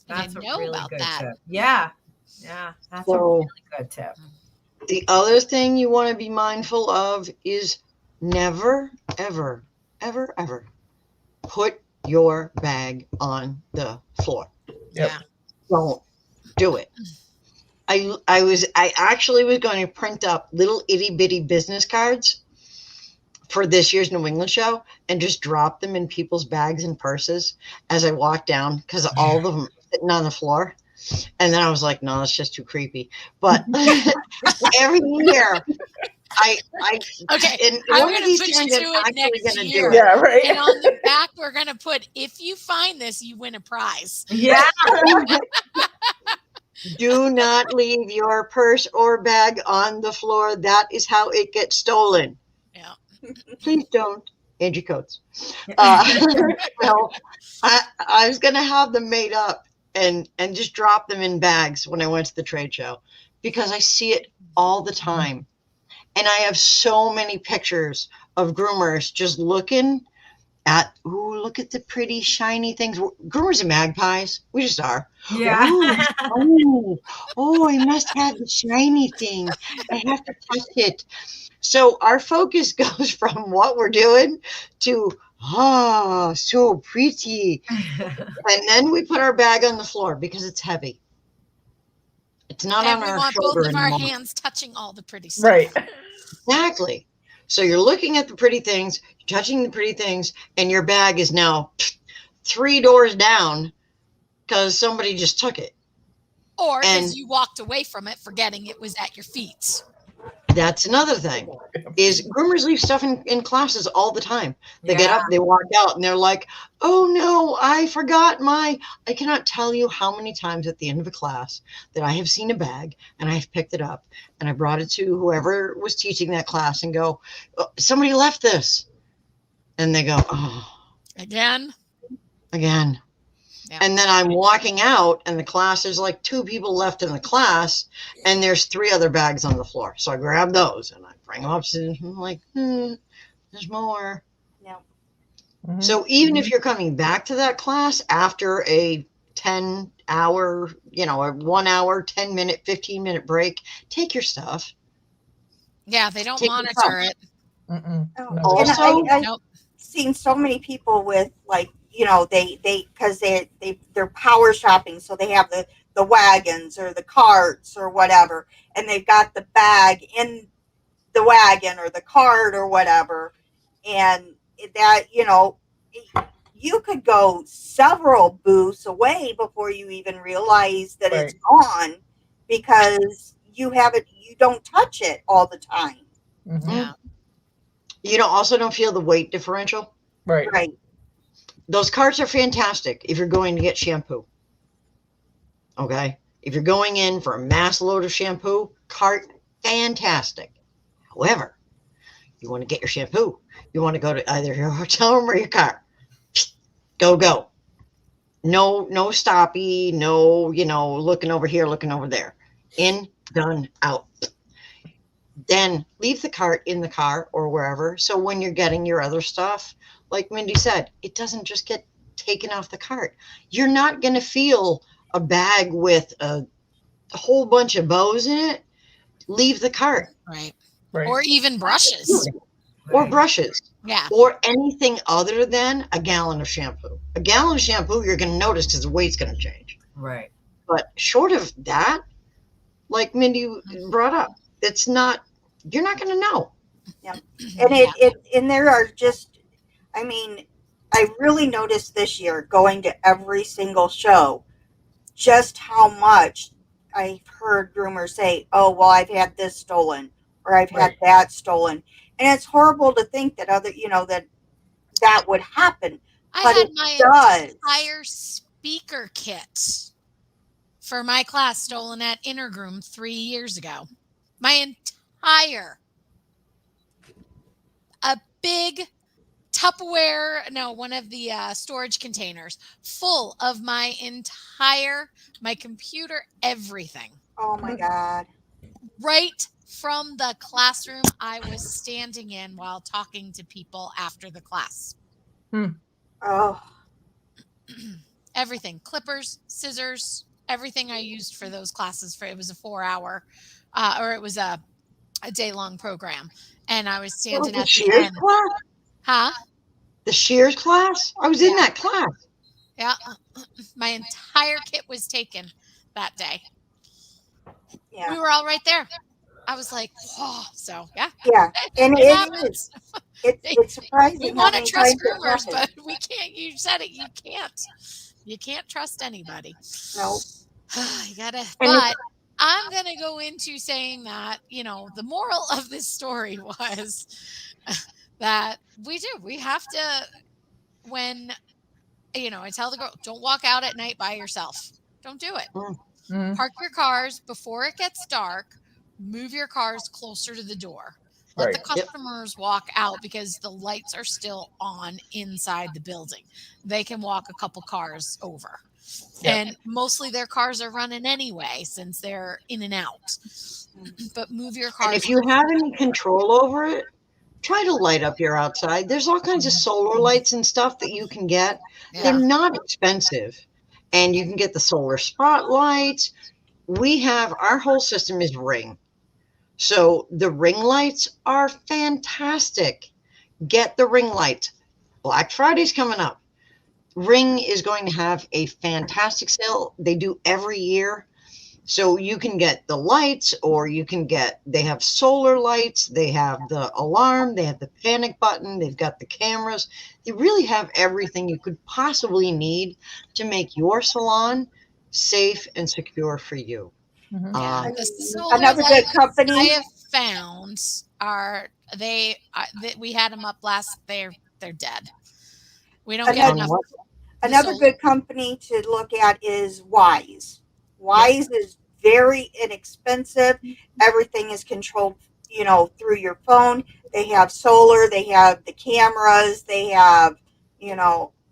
I That's didn't a know really about good that. tip. Yeah. Yeah. That's a So really good tip. the other thing you want to be mindful of is never, ever, ever, ever put your bag on the floor. Yep. Yeah. Don't do it. I actually was going to print up little itty bitty business cards for this year's New England show and just drop them in people's bags and purses as I walked down because all of them sitting on the floor. And then I was like, no, that's just too creepy. But every year, I Okay, in I'm one of gonna these put you times, to I'm it actually next going to do year. it. Yeah, right. And on the back, we're gonna put, if you find this, you win a prize. Yeah. Do not leave your purse or bag on the floor. That is how it gets stolen. Yeah. Please don't. Angie Coates. So I was gonna have them made up and just drop them in bags when I went to the trade show because I see it all the time, and I have so many pictures of groomers just looking at, ooh, look at the pretty shiny things. Groomers are magpies. We just are. Yeah. Oh, I must have the shiny thing. I have to touch it. So our focus goes from what we're doing to, so pretty. And then we put our bag on the floor because it's heavy. It's not And on we our want both shoulder of our anymore. hands touching all the pretty stuff. Right. Exactly. So you're looking at the pretty things, touching the pretty things, and your bag is now 3 doors down because somebody just took it. Or And because you walked away from it forgetting it was at your feet. that's another thing. Is groomers leave stuff in classes all the time. They get Yeah. up, they walk out, and they're like, oh no, I forgot I cannot tell you how many times at the end of a class that I have seen a bag and I have picked it up and I brought it to whoever was teaching that class and go, oh, somebody left this. And they go, oh, Again. again. Yeah. And then I'm walking out and the class, there's like 2 people left in the class and there's 3 other bags on the floor. So I grab those and I bring them up and I'm like, there's more. Yeah. Mhm. So even if you're coming back to that class after a 10-hour, a 1 hour, 10-minute, 15-minute break, take your stuff. Yeah, they don't Take your monitor it. Mm-mm. Oh, No, and Also- I've Nope. seen so many people with, like, they because they're power shopping, so they have the wagons or the carts or whatever, and they've got the bag in the wagon or the cart or whatever, and that you could go several booths away before you even realize that it's gone because you don't touch it all the time. Mhm. Yeah. You don't feel the weight differential. Right. Right. Those carts are fantastic if you're going to get shampoo. Okay. If you're going in for a mass load of shampoo, cart, fantastic. However, you want to get your shampoo. You want to go to either your hotel room or your car. Go. No stoppy, no, looking over here, looking over there. In, done, out. Then leave the cart in the car or wherever. So when you're getting your other stuff, like Mindy said, it doesn't just get taken off the cart. You're not going to feel a bag with a whole bunch of bows in it. Leave the cart. Right. Right. Or even brushes. Or brushes. Yeah. Or anything other than a gallon of shampoo. A gallon of shampoo you're going to notice because the weight's going to change. Right. But short of that, like Mindy brought up, you're not going to know. And there are just, I really noticed this year going to every single show just how much I've heard groomers say, oh, well, I've had this stolen or I've had Right. that stolen. And it's horrible to think that that would happen. I But had it my does. entire speaker kit for my class stolen at Intergroom 3 years ago. My entire, a big Tupperware, no, one of the storage containers full of my computer, everything. Oh my God. Right from the classroom I was standing in while talking to people after the class. Oh. Everything, clippers, scissors, everything I used for those classes. It was a 4-hour, or it was a day-long program, and I was standing the at the Shears end. class? Huh? The Shears class? I was in that class. Yeah, my entire kit was taken that day. Yeah. We were all right there. I was like, "Whoa!" So yeah, Yeah, and it it happens. is. It's surprising We how want to many trust times it groomers, happens. but we can't. You said it. You can't. You can't trust anybody. No. You gotta. And But I'm gonna go into saying that the moral of this story was that we have to, when I tell the girl, don't walk out at night by yourself. Don't do it. Park your cars before it gets dark. Move your cars closer to the door. Let the customers walk out because the lights are still on inside the building. They can walk a couple cars over. And mostly their cars are running anyway since they're in and out. But move your cars. And if you have any control over it, try to light up your outside. There's all kinds of solar lights and stuff that you can get. They're not expensive. And you can get the solar spotlights. Our whole system is Ring. So the ring lights are fantastic. Get the ring lights. Black Friday's coming up. Ring is going to have a fantastic sale. They do every year. So you can get the lights, or they have solar lights. They have the alarm. They have the panic button. They've got the cameras. They really have everything you could possibly need to make your salon safe and secure for you. The solar Another good lights company. I have found we had them up last. They're dead. We don't get enough. Another good company to look at is Wise. Wise is very inexpensive. Everything is controlled, through your phone. They have solar. They have the cameras. They have,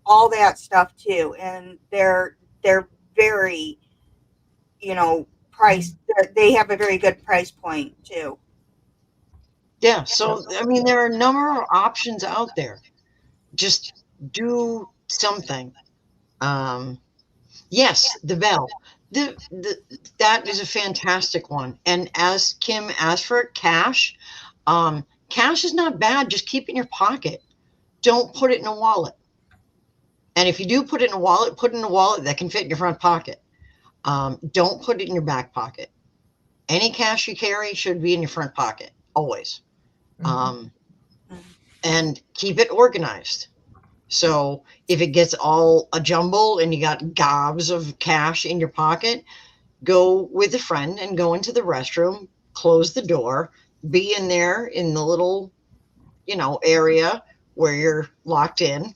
all that stuff too. And they're very, priced. They have a very good price point too. Yeah. So, I mean, there are a number of options out there. Just do something. Yes, the bell. That is a fantastic one. And as Kim asked for cash, cash is not bad. Just keep it in your pocket. Don't put it in a wallet. And if you do put it in a wallet, put it in a wallet that can fit in your front pocket. Don't put it in your back pocket. Any cash you carry should be in your front pocket, always. And keep it organized. So if it gets all a jumble and you got gobs of cash in your pocket, go with a friend and go into the restroom, close the door, be in there in the little, area where you're locked in,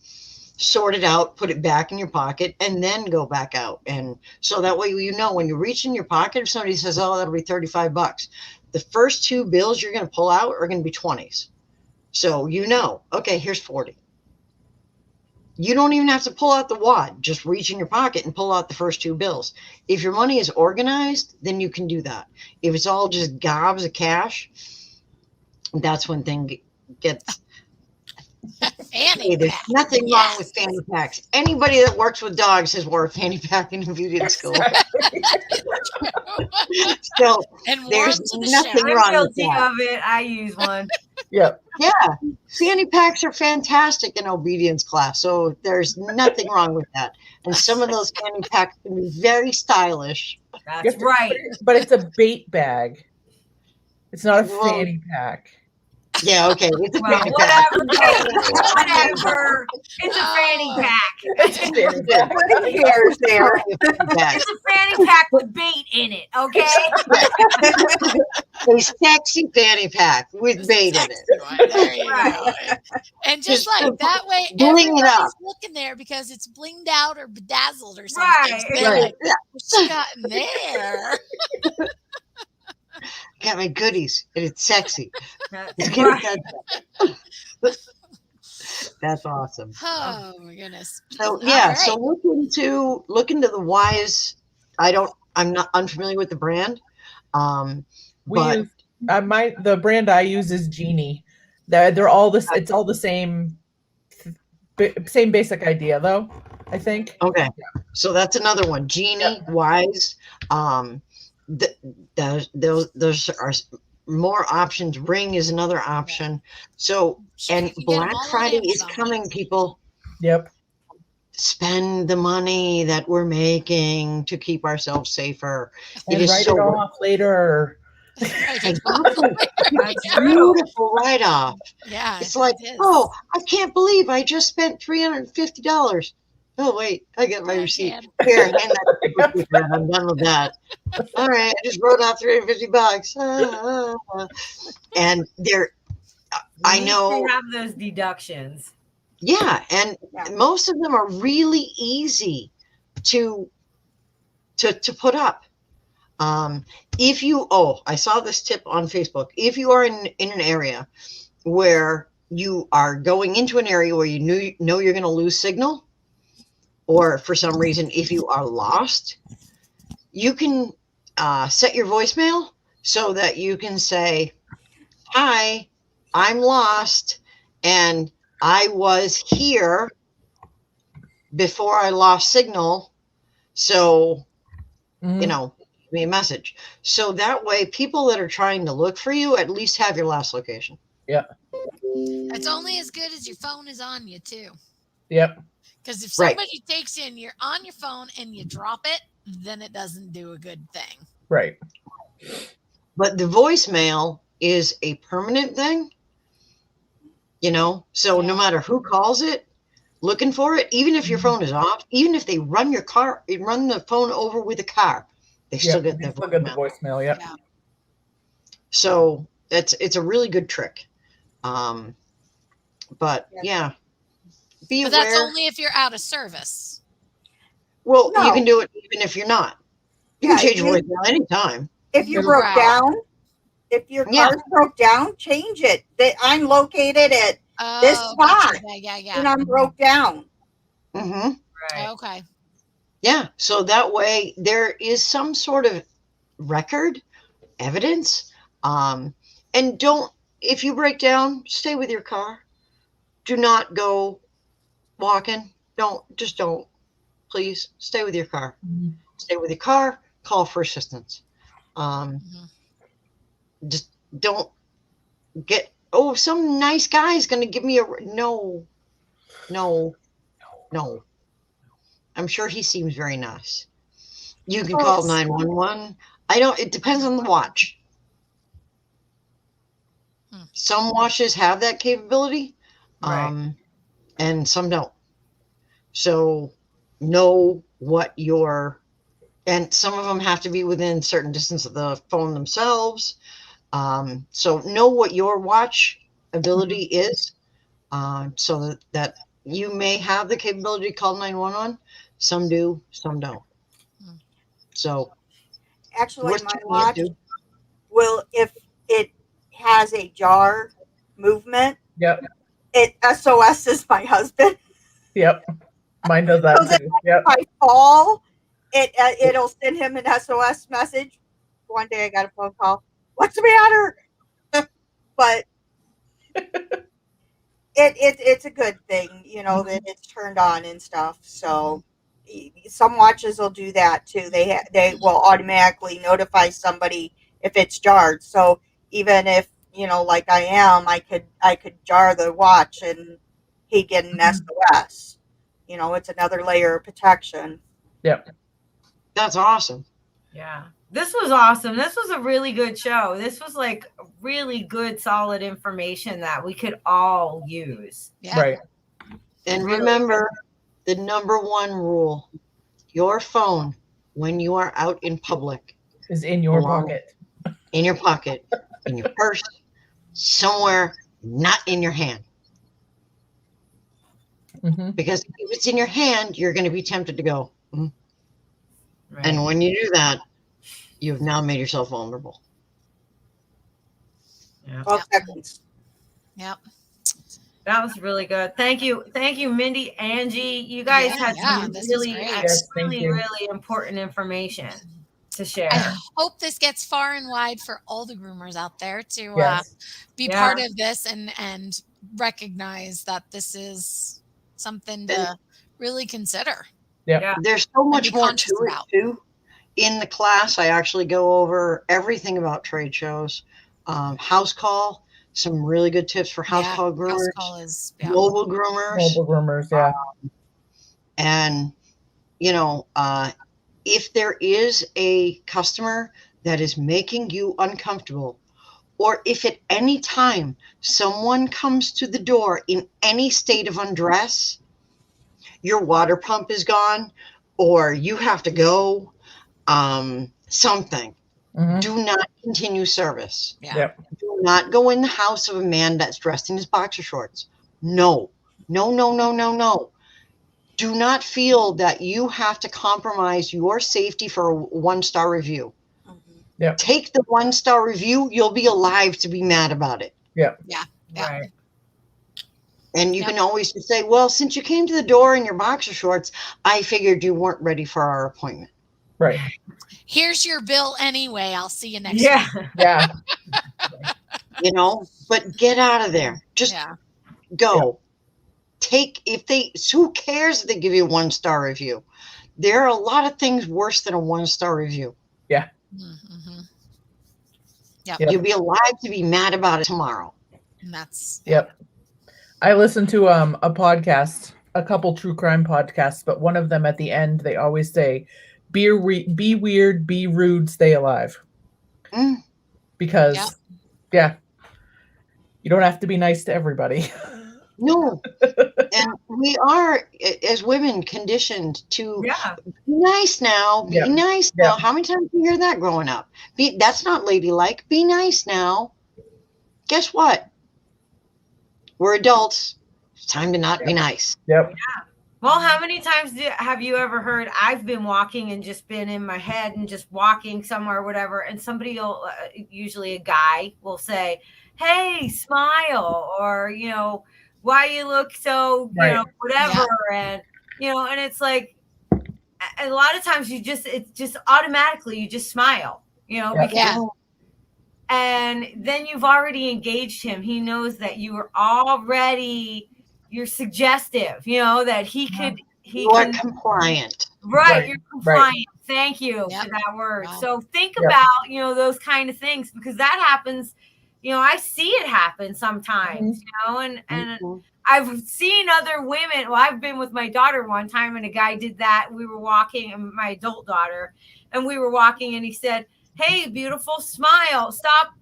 sort it out, put it back in your pocket, and then go back out. And so that way, when you reach in your pocket, if somebody says, oh, that'll be $35, the first two bills you're going to pull out are going to be 20s. So, okay, here's 40. You don't even have to pull out the wad. Just reach in your pocket and pull out the first two bills. If your money is organized, then you can do that. If it's all just gobs of cash, that's when things gets... Fanny there's pack. nothing wrong with fanny packs. Anybody that works with dogs has wore a fanny pack in beauty in school. So there's nothing wrong I'm with guilty that. of it. I use one. Yeah. Fanny packs are fantastic in obedience class. So there's nothing wrong with that. And some of those fanny packs can be very stylish. That's right. But it's a bait bag. It's not a fanny pack. Yeah, okay. It's a fanny whatever. pack. Whatever. It's a fanny pack. It's a fanny pack. What cares there? It's a fanny pack with bait in it, okay? A sexy fanny pack with bait in it. There you go. And just like that way, bling it up. everybody's looking there because it's blinged out or bedazzled or something. Right. So they're like, what's she got in there? Got my goodies, and it's sexy. That's right. That's awesome. Oh my goodness. So All yeah, right. so look into the Wise. I'm not unfamiliar with the brand. We But use the brand I use is Genie. They're all this. It's all the same, same basic idea though. I think. okay, so that's another one. Genie, Wise. Um, those are more options. Ring is another option. So Sure, and you can get 'em Black all on Friday is Amazon. coming, people. Yep. Spend the money that we're making to keep ourselves safer. It And is write so it worth off later. Right. Exactly. That's It's a true. beautiful write-off. Yeah, It's like, it is. oh, I can't believe I just spent $350. Oh wait, I get my Yeah, I receipt. can. Here, hand that to the bookkeeper and I'm done with that. All right, I just wrote out $350. And there, I We need know, to have those deductions. yeah, and Yeah. most of them are really easy to put up. If you, I saw this tip on Facebook. If you are in an area where you are going into an area where you know you're going to lose signal, or for some reason, if you are lost, you can set your voicemail so that you can say, "Hi, I'm lost, and I was here before I lost signal. So, Mhm. give me a message." So that way, people that are trying to look for you at least have your last location. It's only as good as your phone is on you too. Yep. Because if Right. somebody takes in, you're on your phone and you drop it, then it doesn't do a good thing. Right. But the voicemail is a permanent thing, so no Yeah. matter who calls it, looking for it, even if your phone is off, even if they run the phone over with a car, they still Yep. get They the still get the voicemail. voicemail. Yep. Yeah. So it's a really good trick. But yeah, be But aware. that's only if you're out of service. Well, you No. can do it even if you're not. You Yeah, can change your voicemail anytime. If you Right. broke down, if your Yeah. car's broke down, change it. That I'm located at this Oh, spot gotcha. Yeah. and I'm broke down. Mm-hmm. Right. Okay. Yeah. So that way there is some sort of record, evidence. And if you break down, stay with your car. Do not go walking. Don't. Please stay with your car. Mhm. Stay with your car. Call for assistance. Just don't get, some nice guy is going to give me no. I'm sure he seems very nice. You can call 911. It depends on the watch. Some watches have that capability, Right. and some don't. So know and some of them have to be within certain distance of the phone themselves. So know what your watch ability is, so that you may have the capability to call 911. Some do, some don't. So Actually, worth my checking watch into. will, if it has a jar movement, Yep. it SOS's my husband. Yep. Mine does that So that too. Yep. if I fall, it'll send him an SOS message. One day I got a phone call. What's the matter? But it's a good thing, that it's turned on and stuff. So some watches will do that too. They will automatically notify somebody if it's jarred. So even if like I am, I could jar the watch and he'd get an SOS. It's another layer of protection. Yep. That's awesome. Yeah. This was awesome. This was a really good show. This was like really good, solid information that we could all use. Yeah. Right. And Really remember the number one rule: your phone, when you are out in public, Is in your belongs pocket. in your pocket, in your purse, somewhere not in your hand. Mhm. Because if it's in your hand, you're going to be tempted to go. Right. And when you do that, you've now made yourself vulnerable. Yeah. 12 seconds. Yep. That was really good. Thank you, Mindy, Angie. You guys had some this was really, great. Yes, thank you. really important information to share. I hope this gets far and wide for all the groomers out there to Yes. be part of this and recognize that this is something to really consider. Yeah. There's so much be more conscious to it about. too. In the class, I actually go over everything about trade shows, house call, some really good tips for house call groomers, House call is mobile groomers, Mobile groomers, yeah. and if there is a customer that is making you uncomfortable, or if at any time someone comes to the door in any state of undress, your water pump is gone, or you have to go, something. Mhm. Do not continue service. Yeah. Yep. Do not go in the house of a man that's dressed in his boxer shorts. No. No, no, no, no, no. Do not feel that you have to compromise your safety for a 1-star review. Yep. Take the 1-star review. You'll be alive to be mad about it. Right. And you can always say, well, since you came to the door in your boxer shorts, I figured you weren't ready for our appointment. Right. Here's your bill anyway. I'll see you next Yeah. week. Yeah. But get out of there. Just go. Who cares if they give you a 1-star review? There are a lot of things worse than a 1-star review. Yeah. Mm-hmm. Yep. You'll be alive to be mad about it tomorrow. And that's Yep. I listened to a podcast, a couple true crime podcasts, but one of them at the end, they always say, be weird, be rude, stay alive. Because, you don't have to be nice to everybody. No. And we are, as women, conditioned to be nice now. Be nice now. How many times do you hear that growing up? That's not ladylike. Be nice now. Guess what? We're adults. It's time to not be nice. Yep. Yeah. Well, how many times have you ever heard I've been walking and just been in my head and just walking somewhere or whatever, and somebody will, usually a guy, will say, hey, smile, or, why you look so, whatever. And, and it's like, a lot of times it's just automatically, you just smile, because and then you've already engaged him. He knows that you're suggestive, that he are compliant. Right. You're compliant. Right. Thank you for that word. Wow. So think about, those kind of things, because that happens, I see it happen sometimes, and I've seen other women. Well, I've been with my daughter one time and a guy did that. We were walking, my adult daughter, and we were walking and he said, hey, beautiful, smile. Stop.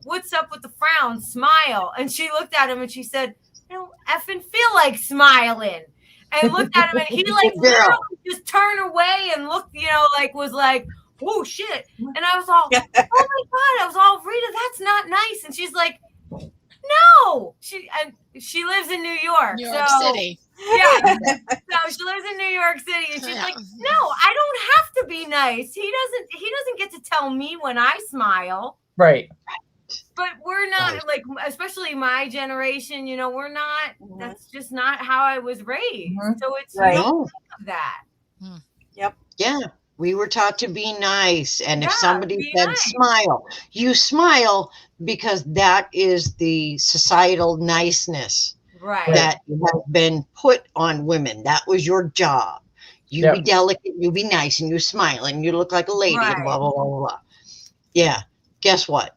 What's up with the frown? Smile. And she looked at him and she said, I don't effing feel like smiling. And looked at him and he literally just turned away and looked, was like, oh shit. And I was all, oh my God. I was all, Rita, that's not nice. And she's like, no. She lives in New York. New York City. Yeah. So she lives in New York City, and she's like, no, I don't have to be nice. He doesn't get to tell me when I smile. Right. But we're not especially my generation, we're not, that's just not how I was raised. So it's you don't think of that. Yep. Yeah. We were taught to be nice. And if somebody said smile, you smile, because that is the societal niceness that has been put on women. That was your job. You be delicate, you be nice, and you smile, and you look like a lady, and blah, blah, blah, blah, blah. Yeah. Guess what?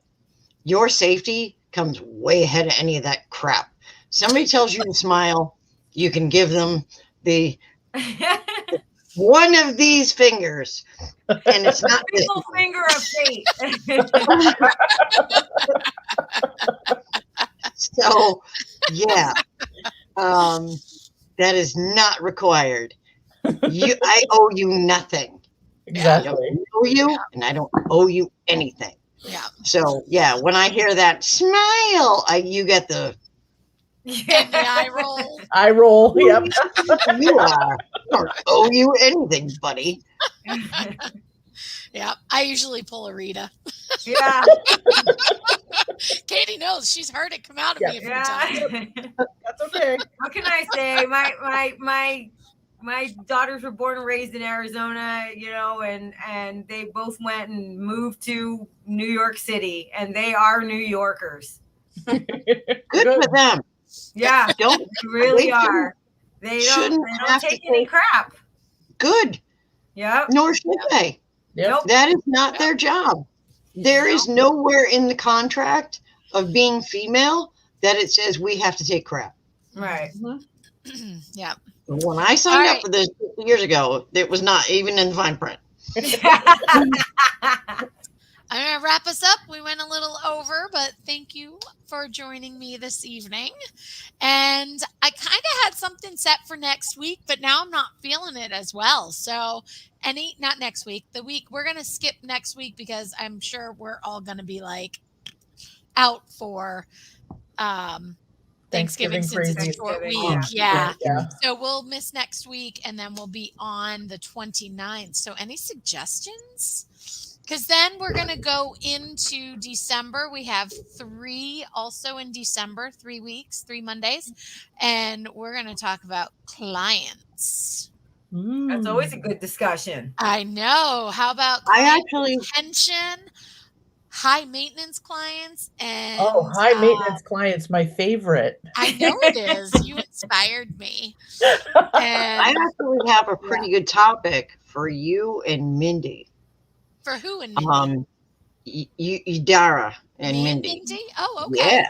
Your safety comes way ahead of any of that crap. Somebody tells you to smile, you can give them the one of these fingers, and it's not this finger of fate. So, that is not required. I owe you nothing. Exactly. I don't owe you, and I don't owe you anything. Yeah. So, when I hear that smile, you get the eye roll. I roll. Yep. You are. I don't owe you anything, buddy. Yeah. I usually pull a Rita. Yeah. Katie knows. She's heard it come out of me a few times. That's That's okay. What can I say? My daughters were born and raised in Arizona, and they both went and moved to New York City, and they are New Yorkers. Good for them. Yeah, Don't they really they are. They don't take any crap. Good. Yep. Nor should they. Yep. Nope. That is not their job. There is nowhere in the contract of being female that it says we have to take crap. Right. Yeah. When I signed up for this 50 years ago, it was not even in the fine print. I'm going to wrap us up. We went a little over, but thank you for joining me this evening. And I kind of had something set for next week, but now I'm not feeling it as well. So not next week, the week we're going to skip next week because I'm sure we're all going to be like out for Thanksgiving since it's a short week. Yeah. So we'll miss next week and then we'll be on the 29th. So any suggestions? Because then we're going to go into December. We have 3 also in December, 3 weeks, 3 Mondays. And we're going to talk about clients. That's always a good discussion. I know. How about retention, high maintenance clients? And high maintenance clients, my favorite. I know it is. You inspired me. And I actually have a pretty good topic for you and Mindy. For who and Mindy? Dara and Me Mindy. And Mindy? Oh, okay. Yeah.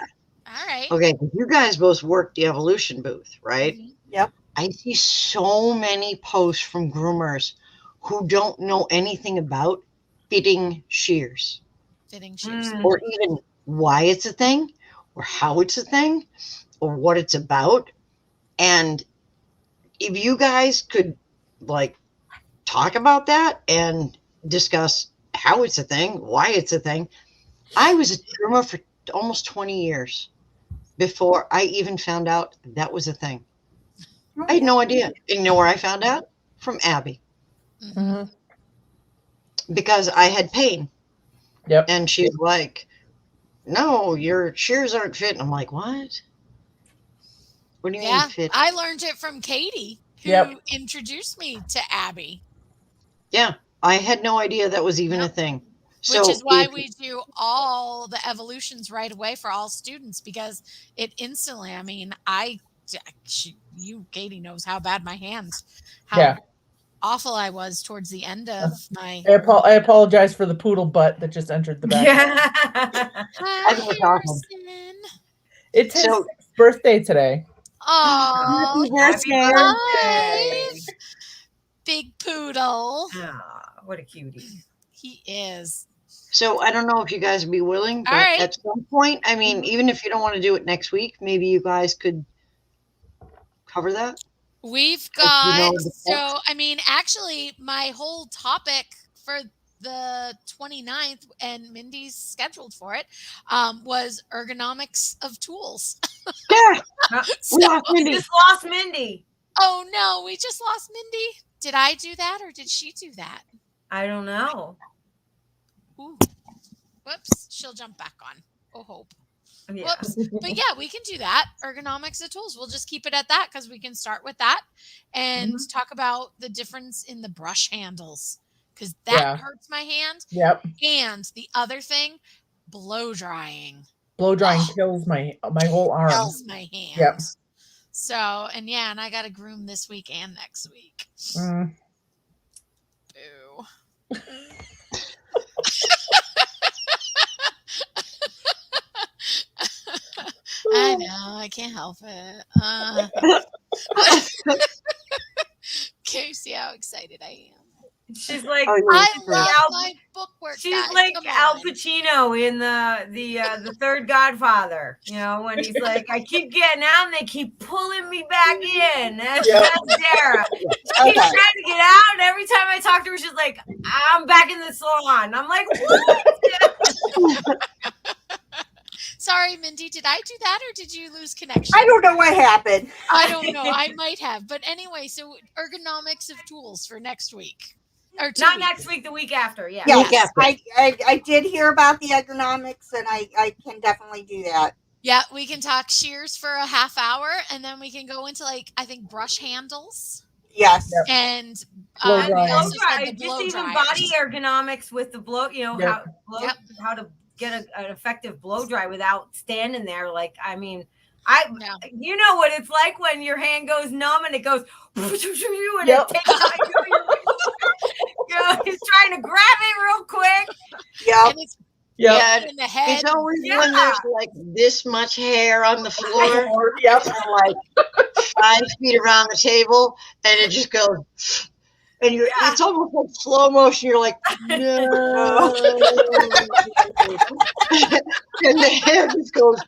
All right. Okay, you guys both work the evolution booth, right? Mm-hmm. Yep. I see so many posts from groomers who don't know anything about fitting shears. Fitting shears. Or even why it's a thing, or how it's a thing, or what it's about. And if you guys could talk about that and discuss how it's a thing, why it's a thing. I was a groomer for almost 20 years before I even found out that was a thing. I had no idea. You know where I found out? From Abby. Mm-hmm. Because I had pain. Yep. And she's like, no, your shears aren't fit. And I'm like, what? What do you mean fit? I learned it from Katie, who introduced me to Abby. Yeah, I had no idea that was even a thing. Which is why we do all the evolutions right away for all students, because it instantly, I mean, Katie knows how bad my hands, how awful I was towards the end of my. I apologize for the poodle butt that just entered the back. Hi, Harrison. It's his 6th birthday today. Oh, happy birthday. Big poodle. Oh, what a cutie. He is. So I don't know if you guys would be willing, but at some point, I mean, even if you don't want to do it next week, maybe you guys could cover that. We've got, I mean, actually, my whole topic for the 29th, and Mindy's scheduled for it, was ergonomics of tools. Yeah. We just lost Mindy. Oh, no, we just lost Mindy. Did I do that or did she do that? I don't know. Ooh. Whoops. She'll jump back on. Oh, hope. Yeah. Whoops. But yeah, we can do that. Ergonomics of tools. We'll just keep it at that because we can start with that and talk about the difference in the brush handles, because that hurts my hand. Yep. And the other thing, blow drying. Blow drying kills my whole arm. Kills my hand. Yep. So, and I got to groom this week and next week. Boo. I know, I can't help it. Can you see how excited I am? She's like, I love my bookwork. She's like Al Pacino in the Third Godfather. You know, when he's like, I keep getting out and they keep pulling me back in. That's Sarah. She keeps trying to get out, and every time I talk to her, she's like, I'm back in the salon. I'm like, what? Sorry, Mindy, did I do that or did you lose connection? I don't know what happened. I don't know. I might have. But anyway, so ergonomics of tools for next week. Or not next week, the week after. Yeah. Yes, I did hear about the ergonomics, and I can definitely do that. Yeah, we can talk shears for a half hour, and then we can go into like I think brush handles Yes. Yep. and Blow And drying. we also blow said dry, the just blow even dryers. body ergonomics with the blow, Yep. how to get an effective blow dry without standing there. Like, I mean, Yeah. you know what it's like when your hand goes numb and it goes, and Yep. it takes out, you're trying to grab it real quick. Yep. And it's Yep. Yeah, in the head. it's always Yeah. when there's like this much hair on the floor, Or, yep. and like 5 feet around the table, and it just goes, and you're, Yeah. it's almost like slow motion. You're like, no, and the hair just goes.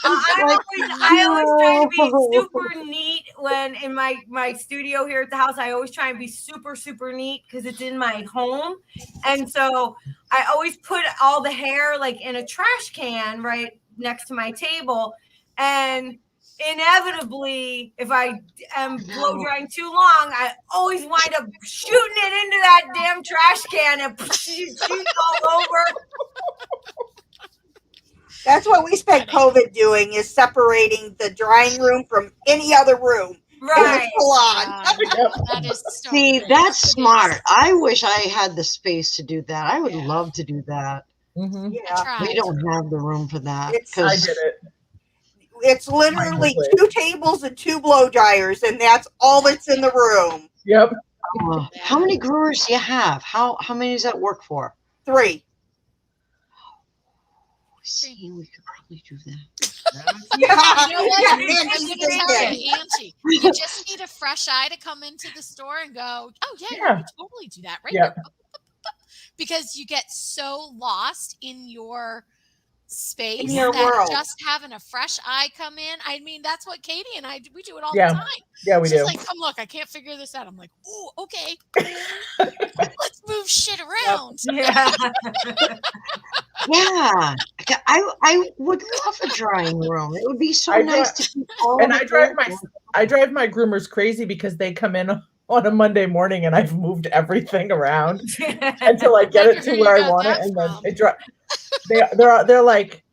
I always try to be super neat when in my studio here at the house. I always try and be super, super neat because it's in my home. And so I always put all the hair like in a trash can right next to my table. And inevitably, if I am blow drying too long, I always wind up shooting it into that damn trash can and shoots all over. That's what we spent COVID doing, is separating the drying room from any other room in the Right. salon. That is so See, great. that's It is. smart. I wish I had the space to do that. I would Yeah. love to do that. Mhm. Yeah. Tried. We don't have the room for that. It's- I 'cause- did it. It's literally Mindlessly. 2 tables and 2 blow dryers, and that's all that's in the room. Yep. How many growers do you have? How many does that work for? 3. See, we could probably do that. Yeah. You know what? Yeah, I'm man, going he's to thinking. tell you, Angie, you just need a fresh eye to come into the store and go, oh, yeah, Yeah. you can totally do that right Yep. there. Because you get so lost in your space In your that world. just having a fresh eye come in. I mean, that's what Katie and I do. We do it all Yeah. the time. Yeah, we She's do. like, come look, I can't figure this out. I'm like, ooh, okay. Let's move shit around. Yeah. Yeah, I would love a drying room. It would be so I nice dri- to keep all And the I drive my groomers crazy because they come in on a Monday morning and I've moved everything around until I get Wonder it to who you where I got want it, that and then from. they're like,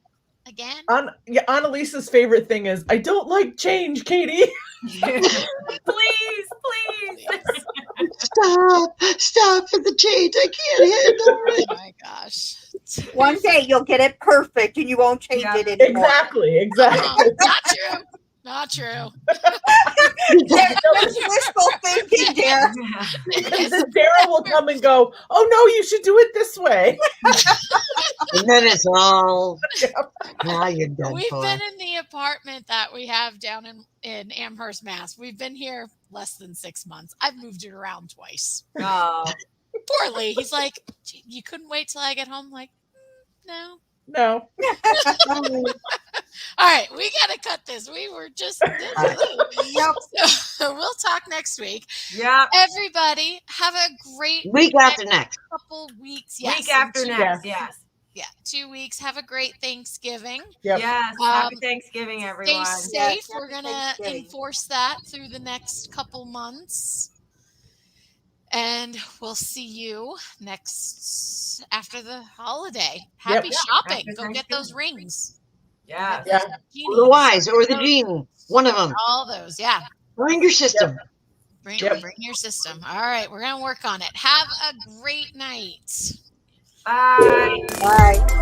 Again? Annalisa's favorite thing is, I don't like change, Katie. Please. Stop for the change. I can't handle Oh it. my gosh. One day you'll get it perfect and you won't change Yeah. it anymore. Exactly. Not true. Not true. That's wishful thinking, dear. Because then Sarah will come and go, oh no, you should do it this way. And then it's all, now you're done We've for. been in the apartment that we have down in Amherst, Mass. We've been here less than 6 months. I've moved it around twice. Oh. Poorly. He's like, you couldn't wait till I get home? I'm like, no. No. All right, we got to cut this. We were just. Yep. So we'll talk next week. Yeah. Everybody, have a great Week after next. couple weeks. Yes, Week after in two- next. Yes. Yeah, 2 weeks. Have a great Thanksgiving. Yep. Yes. Happy Thanksgiving, Stay everyone. safe. Yes, We're happy going to Thanksgiving. enforce that through the next couple months. And we'll see you next after the holiday. Happy Yep. shopping. After Go get those Thanksgiving. rings. Yeah. Yeah. Or the wise or the genie. One of them. All those. Yeah. Find your system. Bring Yep. your system. All right. We're going to work on it. Have a great night. Bye. Bye.